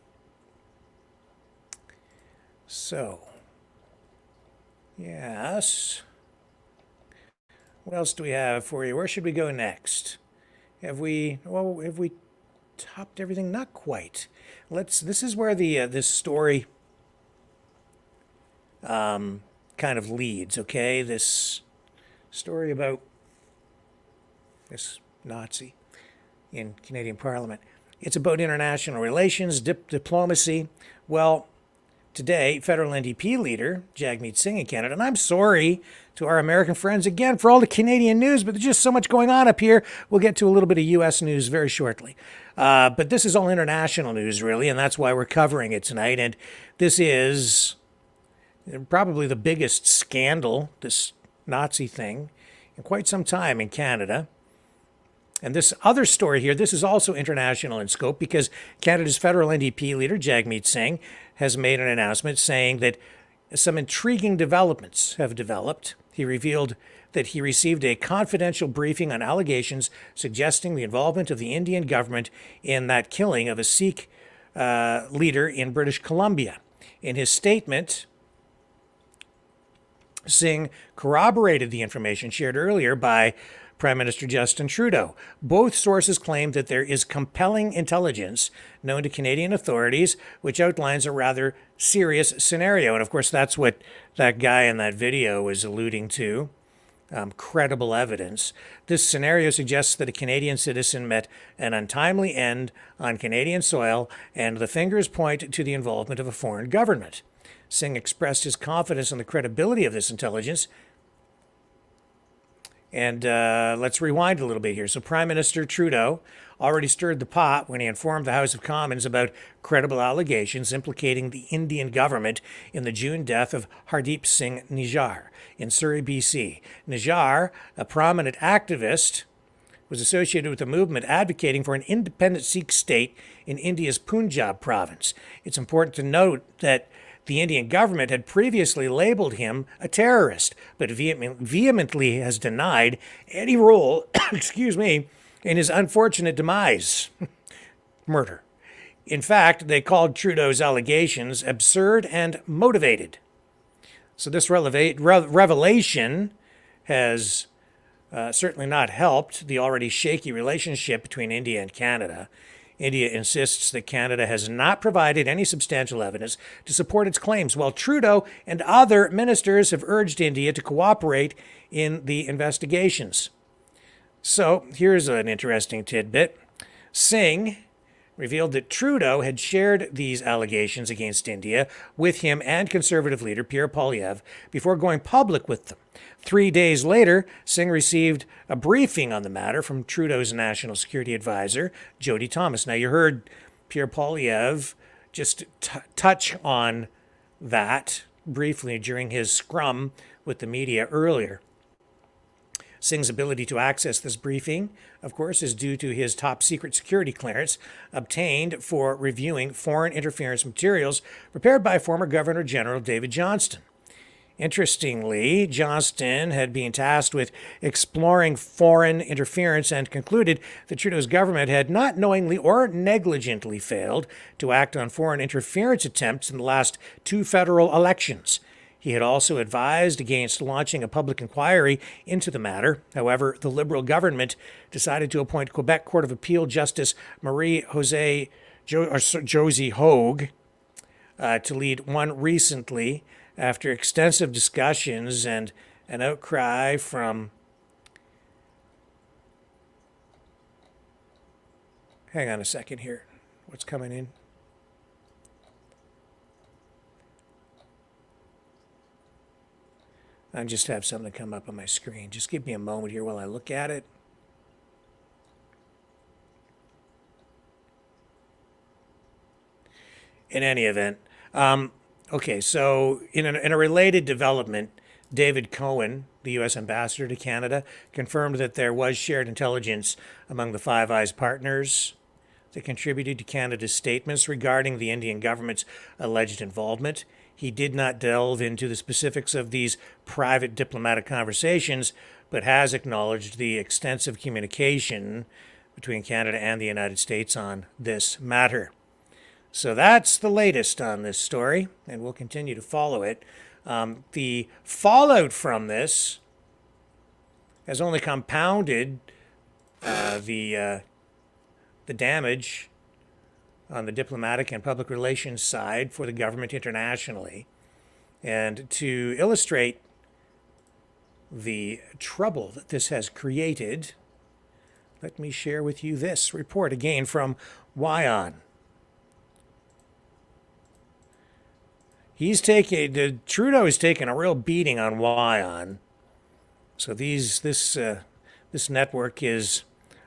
So, yes. What else do we have for you? Where should we go next? Have we topped everything? Not quite. This is where this story kind of leads, okay? This story about this Nazi in Canadian Parliament. It's about international relations, diplomacy. Well, today, federal NDP leader Jagmeet Singh in Canada, and I'm sorry to our American friends again for all the Canadian news, but there's just so much going on up here. We'll get to a little bit of U.S. news very shortly. But this is all international news, really, and that's why we're covering it tonight. And this is probably the biggest scandal, this Nazi thing, in quite some time in Canada. And this other story here, this is also international in scope because Canada's federal NDP leader, Jagmeet Singh, has made an announcement saying that some intriguing developments have developed. He revealed that he received a confidential briefing on allegations suggesting the involvement of the Indian government in that killing of a Sikh leader in British Columbia. In his statement, Singh corroborated the information shared earlier by Prime Minister Justin Trudeau. Both sources claim that there is compelling intelligence known to Canadian authorities, which outlines a rather serious scenario. And of course, that's what that guy in that video was alluding to. Credible evidence. This scenario suggests that a Canadian citizen met an untimely end on Canadian soil, and the fingers point to the involvement of a foreign government. Singh expressed his confidence in the credibility of this intelligence. And let's rewind a little bit here. So Prime Minister Trudeau already stirred the pot when he informed the House of Commons about credible allegations implicating the Indian government in the June death of Hardeep Singh Nijjar in Surrey, BC. Nijjar, a prominent activist, was associated with a movement advocating for an independent Sikh state in India's Punjab province. It's important to note that the Indian government had previously labeled him a terrorist, but vehemently has denied any role, in his unfortunate demise, murder. In fact, they called Trudeau's allegations absurd and motivated. So this revelation has certainly not helped the already shaky relationship between India and Canada. India insists that Canada has not provided any substantial evidence to support its claims, while Trudeau and other ministers have urged India to cooperate in the investigations. So here's an interesting tidbit. Singh revealed that Trudeau had shared these allegations against India with him and Conservative leader Pierre Poilievre before going public with them. 3 days later, Singh received a briefing on the matter from Trudeau's national security advisor, Jody Thomas. Now, you heard Pierre Poilievre just touch on that briefly during his scrum with the media earlier. Singh's ability to access this briefing, of course, is due to his top secret security clearance obtained for reviewing foreign interference materials prepared by former Governor General David Johnston. Interestingly, Johnston had been tasked with exploring foreign interference and concluded that Trudeau's government had not knowingly or negligently failed to act on foreign interference attempts in the last 2 federal elections. He had also advised against launching a public inquiry into the matter. However, the Liberal government decided to appoint Quebec Court of Appeal Justice Josie Hogue to lead one recently after extensive discussions and an outcry from... Hang on a second here. What's coming in? I just have something come up on my screen. Just give me a moment here while I look at it. In any event, okay, so in a related development, David Cohen, the U.S. ambassador to Canada, confirmed that there was shared intelligence among the Five Eyes partners that contributed to Canada's statements regarding the Indian government's alleged involvement. He did not delve into the specifics of these private diplomatic conversations, but has acknowledged the extensive communication between Canada and the United States on this matter. So that's the latest on this story, and we'll continue to follow it. The fallout from this has only compounded the damage on the diplomatic and public relations side for the government internationally. And to illustrate the trouble that this has created, let me share with you this report again from Wyon. Trudeau is taking a real beating on Wyon. So this network is,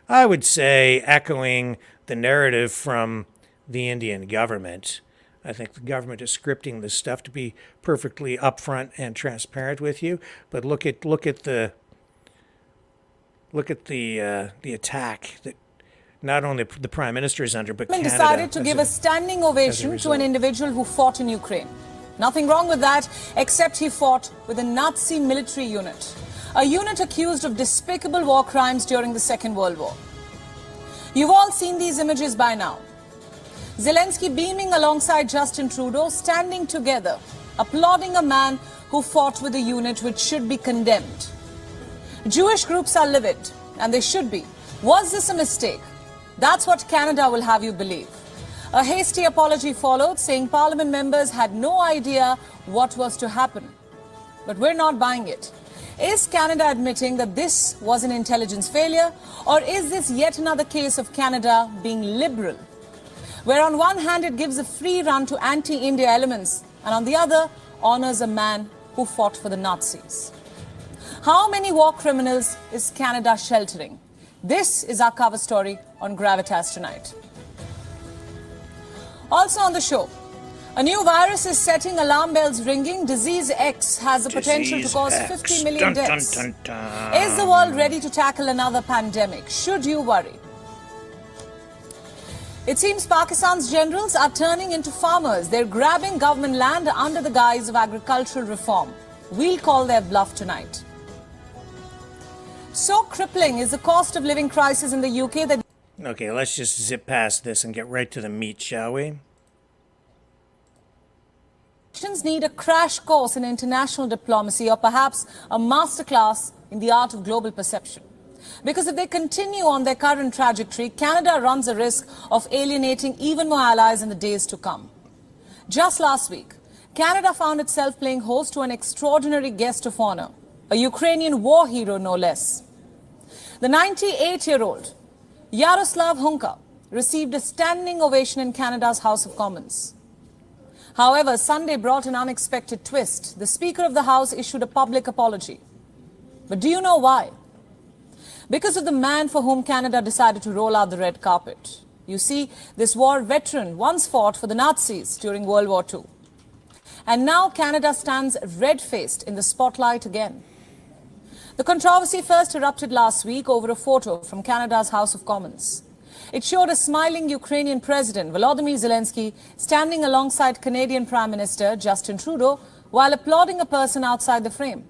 I would say, echoing the narrative from the Indian government. I think the government is scripting this stuff to be perfectly upfront and transparent with you. But look at the attack that not only the Prime Minister is under, but Canada decided to give a standing ovation to an individual who fought in Ukraine. Nothing wrong with that, except he fought with a Nazi military unit, a unit accused of despicable war crimes during the Second World War. You've all seen these images by now. Zelensky beaming alongside Justin Trudeau, standing together, applauding a man who fought with a unit which should be condemned. Jewish groups are livid, and they should be. Was this a mistake? That's what Canada will have you believe. A hasty apology followed, saying Parliament members had no idea what was to happen. But we're not buying it. Is Canada admitting that this was an intelligence failure, or is this yet another case of Canada being liberal, where on one hand it gives a free run to anti-India elements, and on the other honors a man who fought for the Nazis? How many war criminals is Canada sheltering? This is our cover story on Gravitas tonight. Also on the show, a new virus is setting alarm bells ringing. Disease X has the potential to cause 50 million deaths. Is the world ready to tackle another pandemic? Should you worry? It seems Pakistan's generals are turning into farmers. They're grabbing government land under the guise of agricultural reform. We'll call their bluff tonight. So crippling is the cost of living crisis in the UK that... Okay, let's just zip past this and get right to the meat, shall we? Nations need a crash course in international diplomacy, or perhaps a masterclass in the art of global perception. Because if they continue on their current trajectory, Canada runs a risk of alienating even more allies in the days to come. Just last week, Canada found itself playing host to an extraordinary guest of honor, a Ukrainian war hero no less. The 98-year-old Yaroslav Hunka received a standing ovation in Canada's House of Commons. However, Sunday brought an unexpected twist. The Speaker of the House issued a public apology. But do you know why? Because of the man for whom Canada decided to roll out the red carpet. You see, this war veteran once fought for the Nazis during World War II. And now Canada stands red-faced in the spotlight again. The controversy first erupted last week over a photo from Canada's House of Commons. It showed a smiling Ukrainian President, Volodymyr Zelensky, standing alongside Canadian Prime Minister Justin Trudeau while applauding a person outside the frame.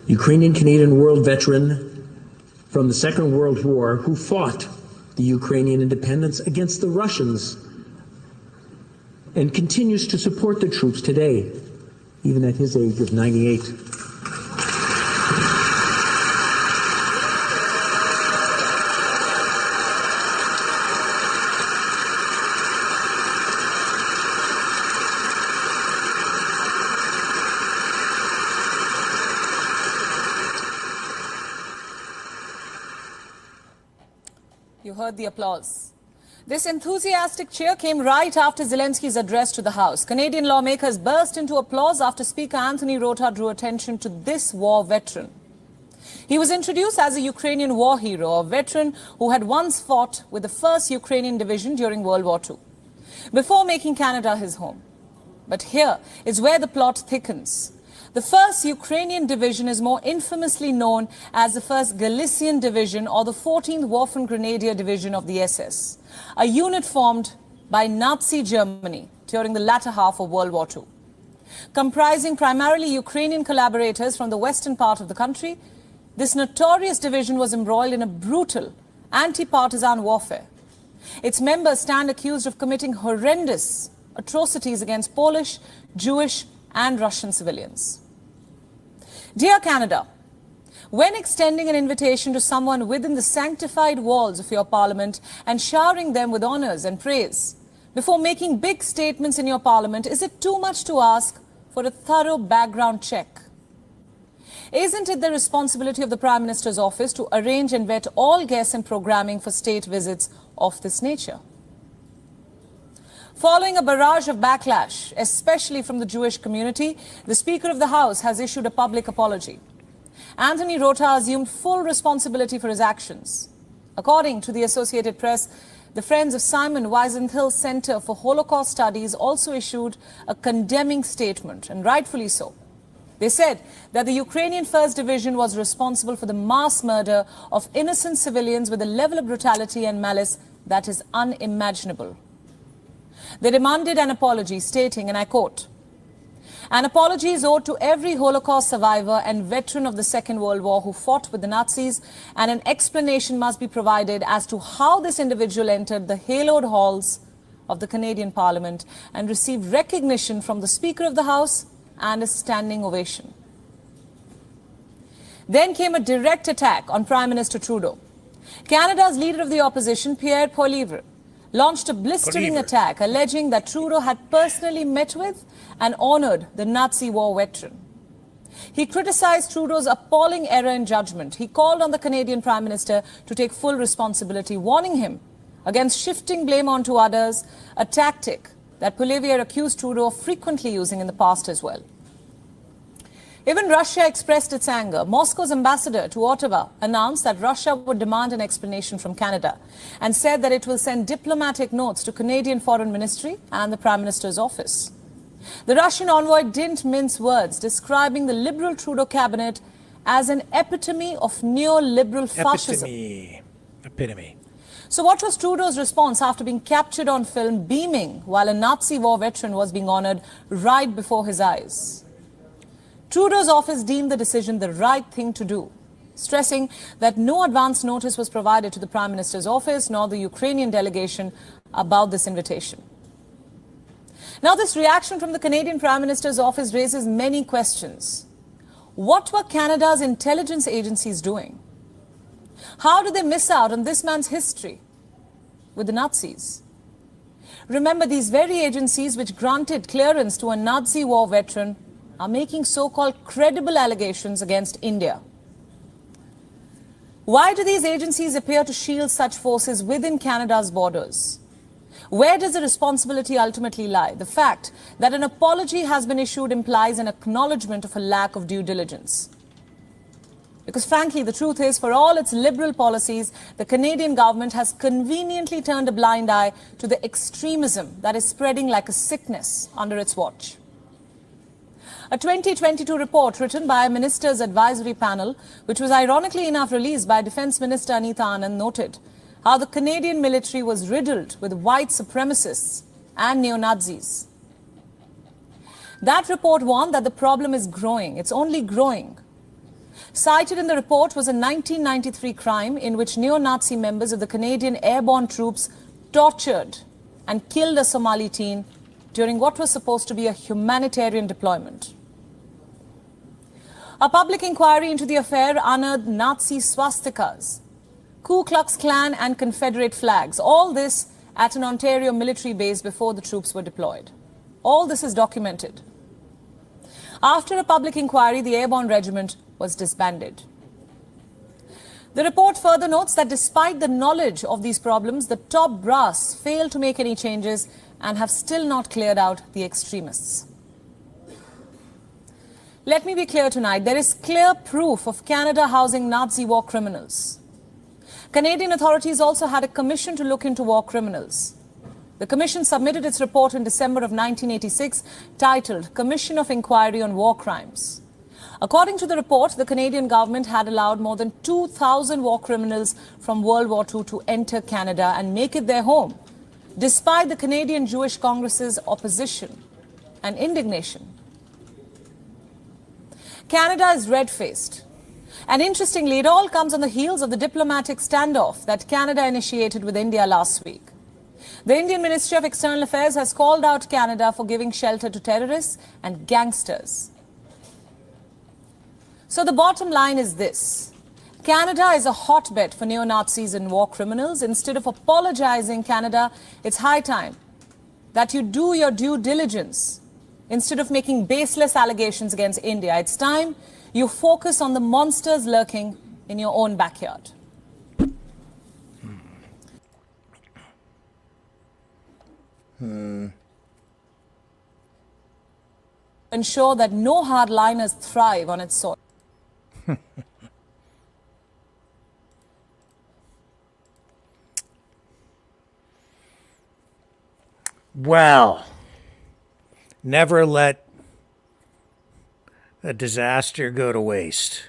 Ukrainian-Canadian world veteran from the Second World War who fought the Ukrainian independence against the Russians and continues to support the troops today, even at his age of 98. You heard the applause. This enthusiastic cheer came right after Zelensky's address to the House. Canadian lawmakers burst into applause after Speaker Anthony Rota drew attention to this war veteran. He was introduced as a Ukrainian war hero, a veteran who had once fought with the 1st Ukrainian Division during World War II, before making Canada his home. But here is where the plot thickens. The 1st Ukrainian Division is more infamously known as the 1st Galician Division or the 14th Waffen Grenadier Division of the SS, a unit formed by Nazi Germany during the latter half of World War II. Comprising primarily Ukrainian collaborators from the western part of the country, this notorious division was embroiled in a brutal anti-partisan warfare. Its members stand accused of committing horrendous atrocities against Polish, Jewish, and Russian civilians. Dear Canada, when extending an invitation to someone within the sanctified walls of your parliament and showering them with honors and praise, before making big statements in your parliament, is it too much to ask for a thorough background check? Isn't it the responsibility of the Prime Minister's office to arrange and vet all guests and programming for state visits of this nature? Following a barrage of backlash, especially from the Jewish community, the Speaker of the House has issued a public apology. Anthony Rota assumed full responsibility for his actions. According to the Associated Press, the Friends of Simon Wiesenthal Center for Holocaust Studies also issued a condemning statement, and rightfully so. They said that the Ukrainian 1st Division was responsible for the mass murder of innocent civilians with a level of brutality and malice that is unimaginable. They demanded an apology, stating, and I quote, "An apology is owed to every Holocaust survivor and veteran of the Second World War who fought with the Nazis, and an explanation must be provided as to how this individual entered the hallowed halls of the Canadian Parliament and received recognition from the Speaker of the House and a standing ovation." Then came a direct attack on Prime Minister Trudeau. Canada's leader of the opposition, Pierre Poilievre, launched a blistering attack alleging that Trudeau had personally met with and honored the Nazi war veteran. He criticized Trudeau's appalling error in judgment. He called on the Canadian Prime Minister to take full responsibility, warning him against shifting blame onto others, a tactic that Poilievre accused Trudeau of frequently using in the past as well. Even Russia expressed its anger. Moscow's ambassador to Ottawa announced that Russia would demand an explanation from Canada and said that it will send diplomatic notes to Canadian Foreign Ministry and the Prime Minister's office. The Russian envoy didn't mince words, describing the Liberal Trudeau cabinet as an epitome of neoliberal fascism. Epitome. So what was Trudeau's response after being captured on film beaming while a Nazi war veteran was being honored right before his eyes? Trudeau's office deemed the decision the right thing to do, stressing that no advance notice was provided to the Prime Minister's office nor the Ukrainian delegation about this invitation. Now, this reaction from the Canadian Prime Minister's office raises many questions. What were Canada's intelligence agencies doing? How did they miss out on this man's history with the Nazis? Remember, these very agencies which granted clearance to a Nazi war veteran are making so-called credible allegations against India. Why do these agencies appear to shield such forces within Canada's borders? Where does the responsibility ultimately lie? The fact that an apology has been issued implies an acknowledgement of a lack of due diligence. Because frankly, the truth is, for all its liberal policies, the Canadian government has conveniently turned a blind eye to the extremism that is spreading like a sickness under its watch. A 2022 report written by a minister's advisory panel, which was ironically enough released by Defence Minister Anita Anand, noted how the Canadian military was riddled with white supremacists and neo-Nazis. That report warned that the problem is growing. It's only growing. Cited in the report was a 1993 crime in which neo-Nazi members of the Canadian airborne troops tortured and killed a Somali teen during what was supposed to be a humanitarian deployment. A public inquiry into the affair unearthed Nazi swastikas, Ku Klux Klan and Confederate flags, all this at an Ontario military base before the troops were deployed. All this is documented. After a public inquiry, the airborne regiment was disbanded. The report further notes that despite the knowledge of these problems, the top brass failed to make any changes and have still not cleared out the extremists. Let me be clear tonight, there is clear proof of Canada housing Nazi war criminals. Canadian authorities also had a commission to look into war criminals. The commission submitted its report in December of 1986, titled Commission of Inquiry on War Crimes. According to the report, the Canadian government had allowed more than 2,000 war criminals from World War II to enter Canada and make it their home, despite the Canadian Jewish Congress's opposition and indignation. Canada is red-faced. And interestingly, it all comes on the heels of the diplomatic standoff that Canada initiated with India last week. The Indian Ministry of External Affairs has called out Canada for giving shelter to terrorists and gangsters. So the bottom line is this. Canada is a hotbed for neo-Nazis and war criminals. Instead of apologizing, Canada, it's high time that you do your due diligence. Instead of making baseless allegations against India, it's time you focus on the monsters lurking in your own backyard. Ensure that no hardliners thrive on its soil. Well, never let a disaster go to waste.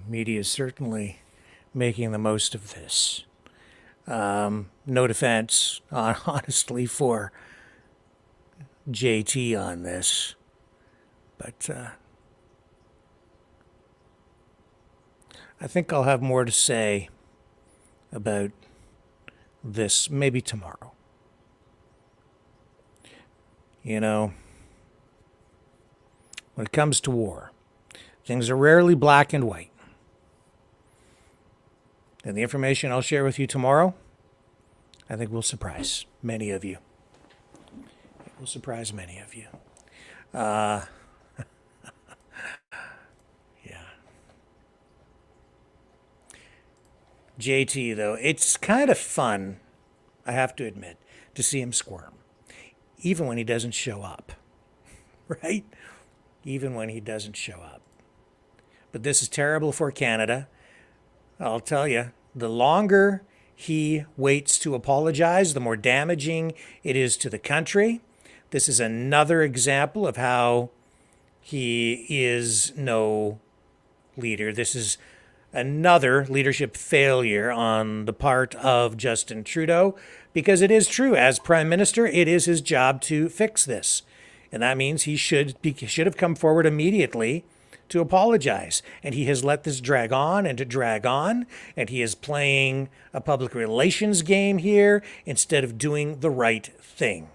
Media is certainly making the most of this. No defense, honestly, for JT on this, but I think I'll have more to say about this maybe tomorrow. You know, when it comes to war, things are rarely black and white. And the information I'll share with you tomorrow, I think will surprise many of you. It will surprise many of you. Yeah. JT, though, it's kind of fun, I have to admit, to see him squirm. Even when he doesn't show up. Right? Even when he doesn't show up. But this is terrible for Canada. I'll tell you, the longer he waits to apologize, the more damaging it is to the country. This is another example of how he is no leader. This is another leadership failure on the part of Justin Trudeau, because it is true, as Prime Minister, it is his job to fix this. And that means he should have come forward immediately to apologize. And he has let this drag on and to drag on. And he is playing a public relations game here instead of doing the right thing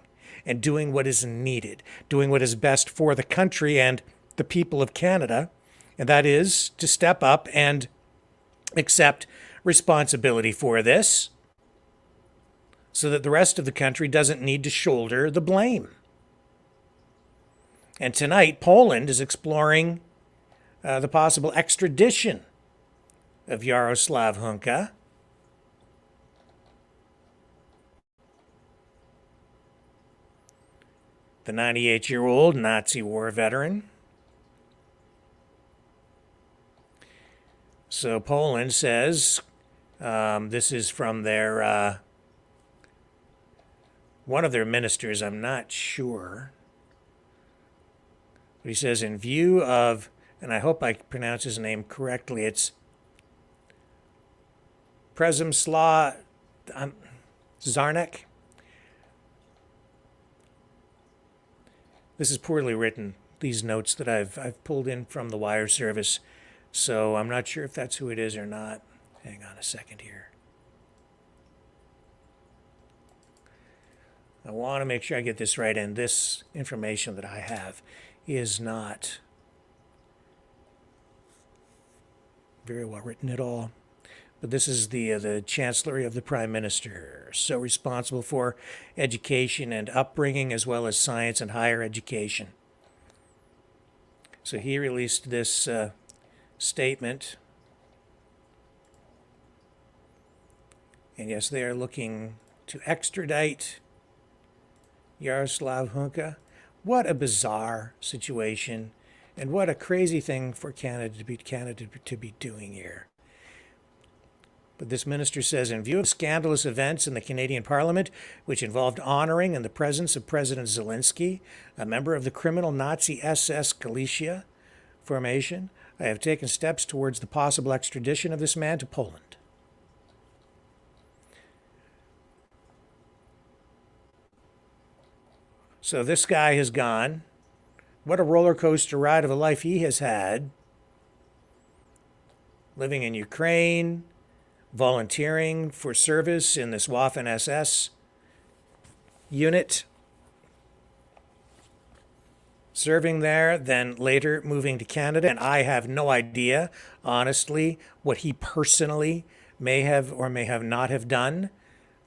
and doing what is needed, doing what is best for the country and the people of Canada. And that is to step up and accept responsibility for this so that the rest of the country doesn't need to shoulder the blame. And tonight, Poland is exploring the possible extradition of Yaroslav Hunka. The 98-year-old Nazi war veteran. So Poland says, this is from their, one of their ministers, I'm not sure. But he says, in view of, and I hope I pronounce his name correctly, it's Przemysław Zarnek. This is poorly written, these notes that I've pulled in from the wire service, so I'm not sure if that's who it is or not. Hang on a second here. I want to make sure I get this right, and this information that I have is not very well written at all. But this is the Chancellery of the Prime Minister, so responsible for education and upbringing as well as science and higher education. So he released this statement. And yes, they are looking to extradite Yaroslav Hunka. What a bizarre situation, and what a crazy thing for Canada to be doing here. But this minister says, in view of scandalous events in the Canadian Parliament, which involved honoring in the presence of President Zelensky, a member of the criminal Nazi SS Galicia formation, I have taken steps towards the possible extradition of this man to Poland. So this guy has gone. What a roller coaster ride of a life he has had. Living in Ukraine, volunteering for service in this Waffen SS unit, serving there, then later moving to Canada. And I have no idea, honestly, what he personally may have or may have not have done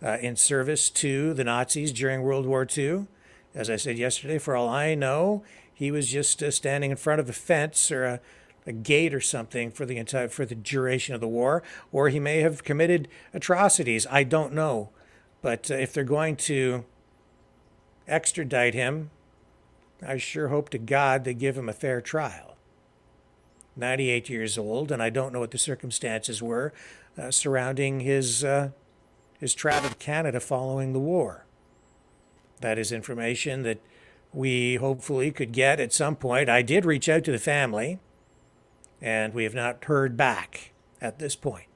in service to the Nazis during World War II. As I said yesterday, for all I know, he was just standing in front of a fence or a gate or something for the duration of the war, or he may have committed atrocities. I don't know. But if they're going to extradite him, I sure hope to God they give him a fair trial. 98 years old, and I don't know what the circumstances were surrounding his travel to Canada following the war. That is information that we hopefully could get at some point. I did reach out to the family, and we have not heard back at this point.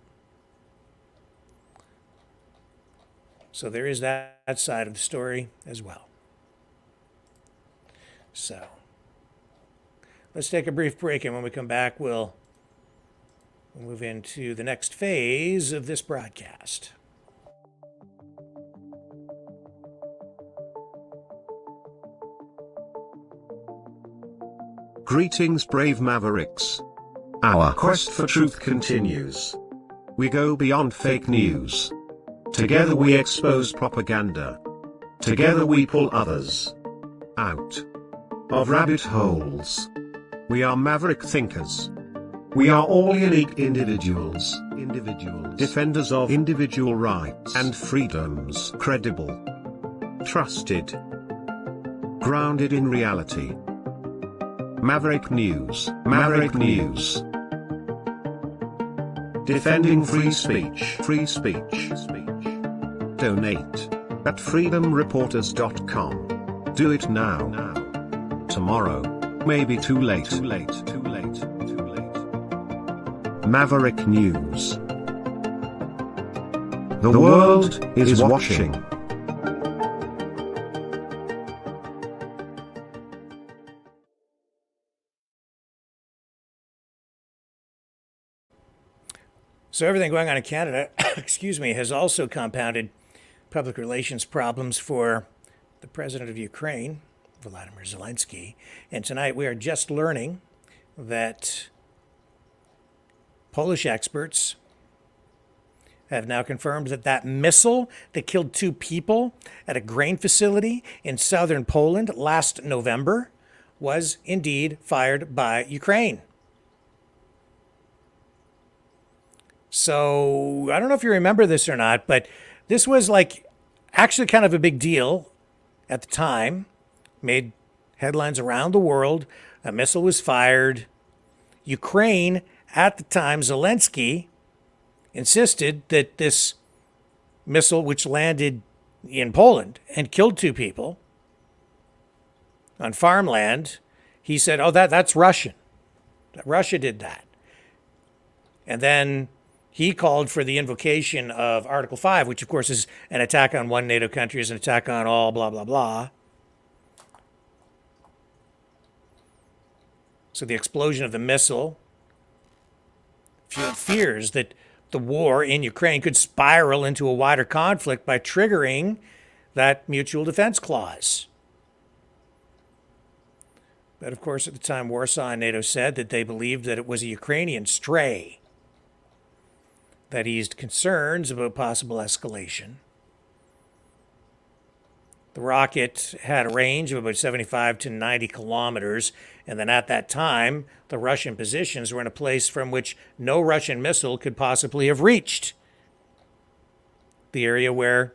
So there is that side of the story as well. So let's take a brief break, and when we come back, we'll move into the next phase of this broadcast. Greetings, brave Mavericks. Our quest for truth continues. We go beyond fake news. Together we expose propaganda. Together we pull others out of rabbit holes. We are maverick thinkers. We are all unique individuals. Defenders of individual rights and freedoms. Credible. Trusted. Grounded in reality. Maverick News. Maverick News. Defending free speech. Free speech. Donate at freedomreporters.com. Do it now. Tomorrow may be too late. Maverick News. The world is watching. So everything going on in Canada, excuse me, has also compounded public relations problems for the president of Ukraine, Volodymyr Zelensky. And tonight we are just learning that Polish experts have now confirmed that that missile that killed 2 people at a grain facility in southern Poland last November was indeed fired by Ukraine. So I don't know if you remember this or not, but this was like actually kind of a big deal at the time. Made headlines around the world. A missile was fired. Ukraine, at the time, Zelensky insisted that this missile, which landed in Poland and killed 2 people on farmland, he said, oh, that's Russian. Russia did that. And then he called for the invocation of Article 5, which, of course, is an attack on one NATO country, is an attack on all, blah, blah, blah. So the explosion of the missile fueled fears that the war in Ukraine could spiral into a wider conflict by triggering that mutual defense clause. But of course, at the time, Warsaw and NATO said that they believed that it was a Ukrainian stray that eased concerns about possible escalation. The rocket had a range of about 75 to 90 kilometers, and then at that time, the Russian positions were in a place from which no Russian missile could possibly have reached the area where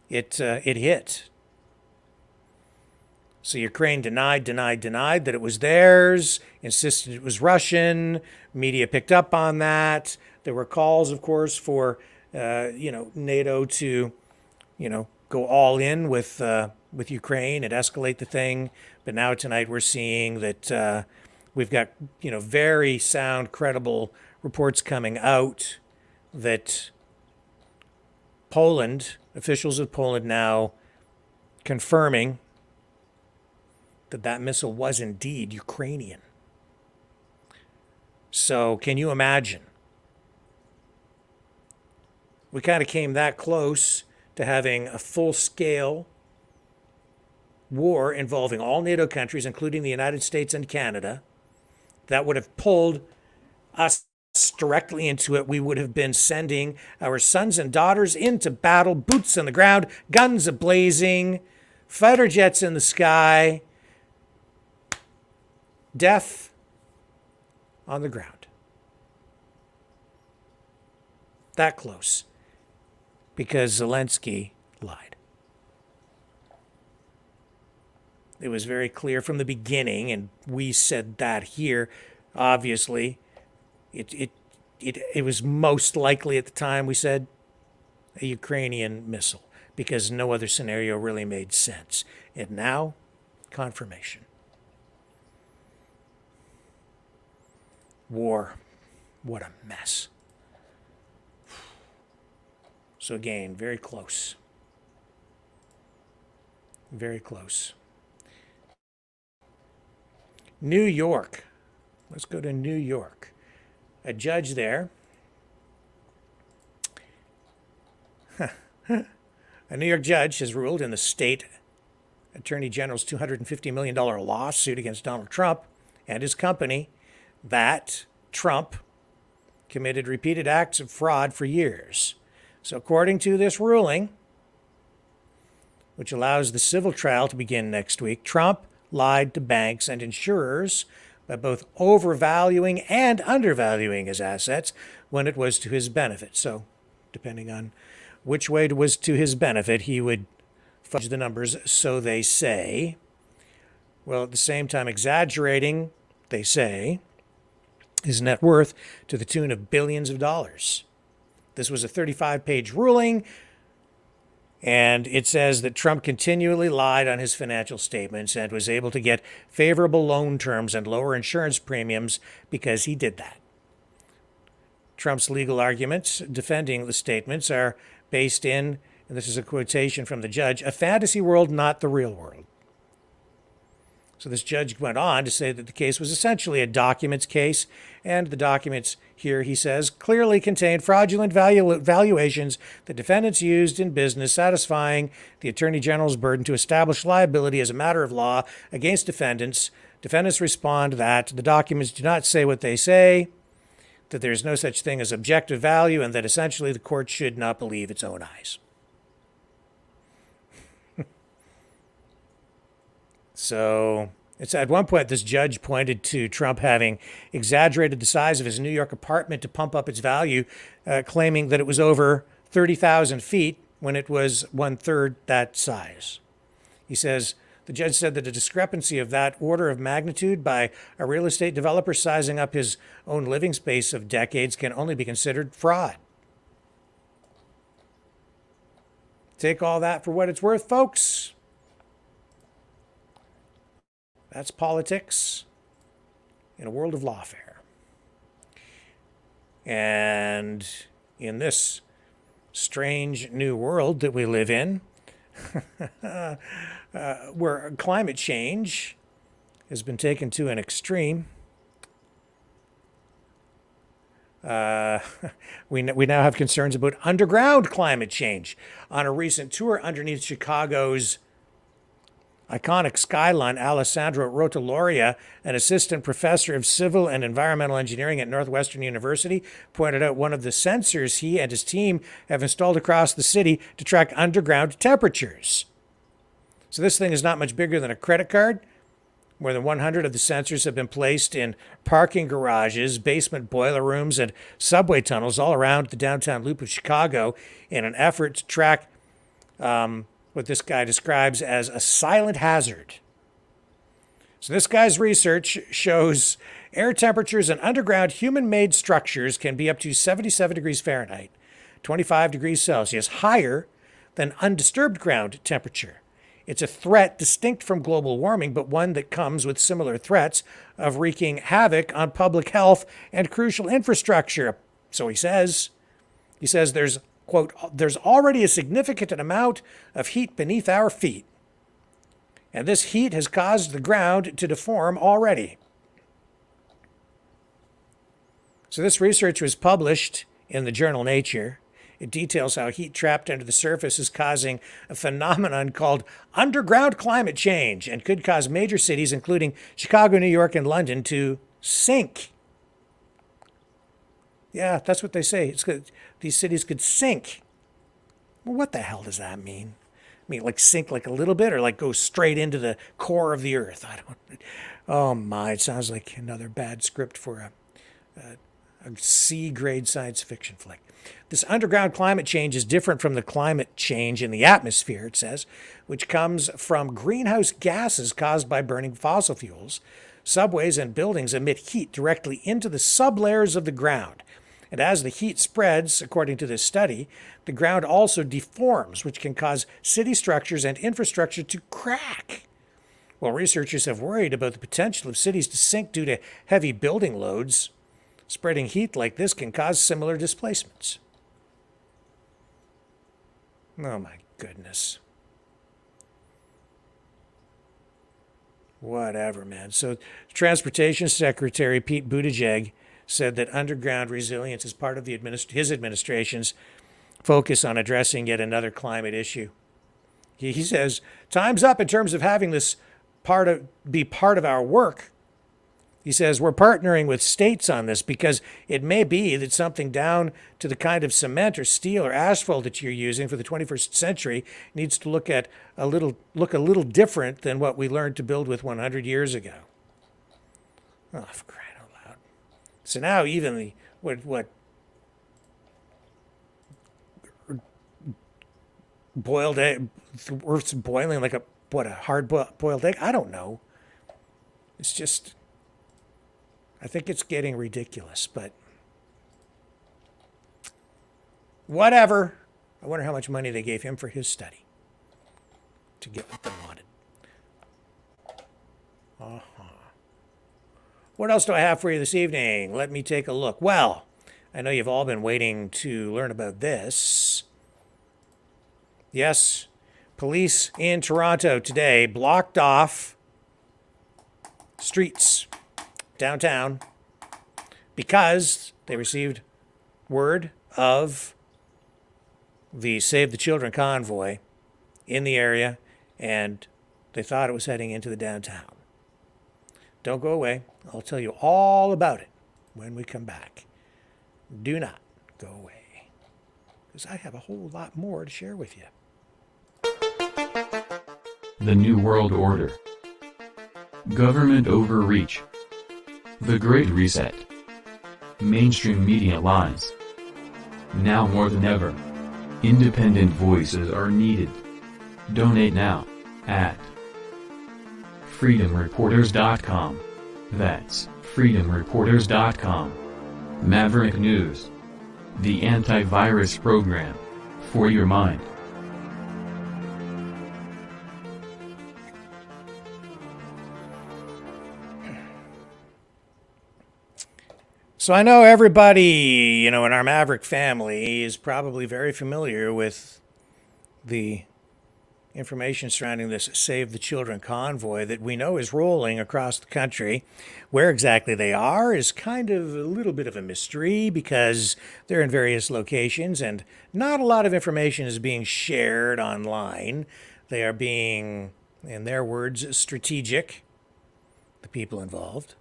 it hit. So Ukraine denied that it was theirs, insisted it was Russian. Media picked up on that. There were calls, of course, for NATO to, go all in with Ukraine and escalate the thing. But now tonight we're seeing that we've got very sound, credible reports coming out that Poland, officials of Poland now confirming that missile was indeed Ukrainian. So can you imagine? We kind of came that close to having a full-scale war involving all NATO countries, including the United States and Canada, that would have pulled us directly into it. We would have been sending our sons and daughters into battle, boots on the ground, guns a-blazing, fighter jets in the sky, death on the ground. That close. Because Zelensky lied. It was very clear from the beginning, and we said that here, obviously, it was most likely at the time we said a Ukrainian missile, because no other scenario really made sense. And now, confirmation. War. What a mess. So again, very close. Very close. New York. Let's go to New York. A judge there. A New York judge has ruled in the state attorney general's $250 million lawsuit against Donald Trump and his company that Trump committed repeated acts of fraud for years. So according to this ruling, which allows the civil trial to begin next week, Trump lied to banks and insurers by both overvaluing and undervaluing his assets when it was to his benefit. So depending on which way it was to his benefit, he would fudge the numbers, so they say. Well, at the same time, exaggerating, they say, his net worth to the tune of billions of dollars. This was a 35-page ruling, and it says that Trump continually lied on his financial statements and was able to get favorable loan terms and lower insurance premiums because he did that. Trump's legal arguments defending the statements are based in, and this is a quotation from the judge, a fantasy world, not the real world. So this judge went on to say that the case was essentially a documents case, and the documents here, he says, clearly contained fraudulent valuations that defendants used in business, satisfying the Attorney General's burden to establish liability as a matter of law against defendants. Defendants respond that the documents do not say what they say, that there is no such thing as objective value, and that essentially the court should not believe its own eyes. So it's at one point this judge pointed to Trump having exaggerated the size of his New York apartment to pump up its value, claiming that it was over 30,000 feet when it was 1/3 that size. He says, the judge said that a discrepancy of that order of magnitude by a real estate developer sizing up his own living space of decades can only be considered fraud. Take all that for what it's worth, folks. That's politics in a world of lawfare. And in this strange new world that we live in, where climate change has been taken to an extreme, we now have concerns about underground climate change. On a recent tour underneath Chicago's iconic skyline, Alessandro Rota, an assistant professor of civil and environmental engineering at Northwestern University, pointed out one of the sensors he and his team have installed across the city to track underground temperatures. So this thing is not much bigger than a credit card. More than 100 of the sensors have been placed in parking garages, basement boiler rooms, and subway tunnels all around the downtown loop of Chicago in an effort to track what this guy describes as a silent hazard. So this guy's research shows air temperatures in underground human-made structures can be up to 77 degrees Fahrenheit, 25 degrees Celsius, higher than undisturbed ground temperature. It's a threat distinct from global warming, but one that comes with similar threats of wreaking havoc on public health and crucial infrastructure. So he says there's, quote, there's already a significant amount of heat beneath our feet. And this heat has caused the ground to deform already. So this research was published in the journal Nature. It details how heat trapped under the surface is causing a phenomenon called underground climate change and could cause major cities, including Chicago, New York, and London, to sink. Yeah, that's what they say. It's good. These cities could sink. Well, what the hell does that mean? I mean, like sink like a little bit, or like go straight into the core of the earth? I don't. Oh my! It sounds like another bad script for a C-grade science fiction flick. This underground climate change is different from the climate change in the atmosphere, it says, which comes from greenhouse gases caused by burning fossil fuels. Subways and buildings emit heat directly into the sublayers of the ground. And as the heat spreads, according to this study, the ground also deforms, which can cause city structures and infrastructure to crack. While researchers have worried about the potential of cities to sink due to heavy building loads, spreading heat like this can cause similar displacements. Oh my goodness. Whatever, man. So Transportation Secretary Pete Buttigieg said that underground resilience is part of his administration's focus on addressing yet another climate issue. He says, time's up in terms of having this be part of our work. He says, we're partnering with states on this because it may be that something down to the kind of cement or steel or asphalt that you're using for the 21st century needs to look a little different than what we learned to build with 100 years ago. Oh, for crying out loud. So now even what boiled egg, the earth's boiling like a hard boiled egg? I don't know. It's just, I think it's getting ridiculous, but whatever. I wonder how much money they gave him for his study to get what they wanted. What else do I have for you this evening? Let me take a look. Well, I know you've all been waiting to learn about this. Yes, police in Toronto today blocked off streets downtown because they received word of the Save the Children convoy in the area, and they thought it was heading into the downtown. Don't go away. I'll tell you all about it when we come back. Do not go away, because I have a whole lot more to share with you. The New World Order. Government overreach. The Great Reset. Mainstream media lies. Now more than ever, independent voices are needed. Donate now at freedomreporters.com. That's freedomreporters.com. Maverick News. The antivirus program for your mind. So I know everybody, in our Maverick family is probably very familiar with the information surrounding this Save the Children convoy that we know is rolling across the country. Where exactly they are is kind of a little bit of a mystery because they're in various locations and not a lot of information is being shared online. They are being, in their words, strategic, the people involved,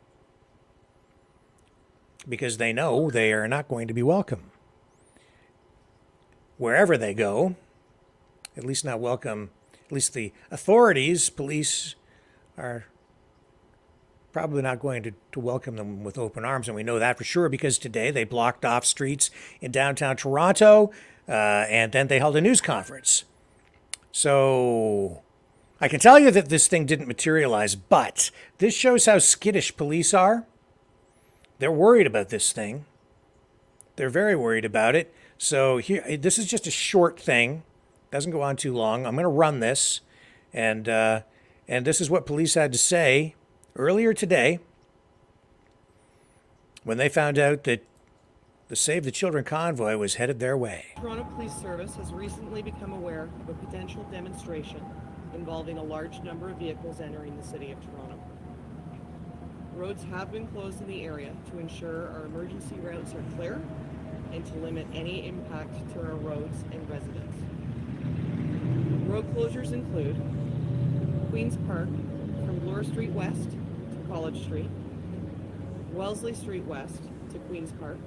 because they know they are not going to be welcome. Wherever they go, at least not welcome. At least the authorities, police, are probably not going to welcome them with open arms. And we know that for sure because today they blocked off streets in downtown Toronto and then they held a news conference. So I can tell you that this thing didn't materialize, but this shows how skittish police are. They're worried about this thing. They're very worried about it. So here, this is just a short thing. Doesn't go on too long. I'm going to run this, and this is what police had to say earlier today when they found out that the Save the Children convoy was headed their way. Toronto Police Service has recently become aware of a potential demonstration involving a large number of vehicles entering the city of Toronto. Roads have been closed in the area to ensure our emergency routes are clear and to limit any impact to our roads and residents. Road closures include Queen's Park from Bloor Street West to College Street, Wellesley Street West to Queen's Park,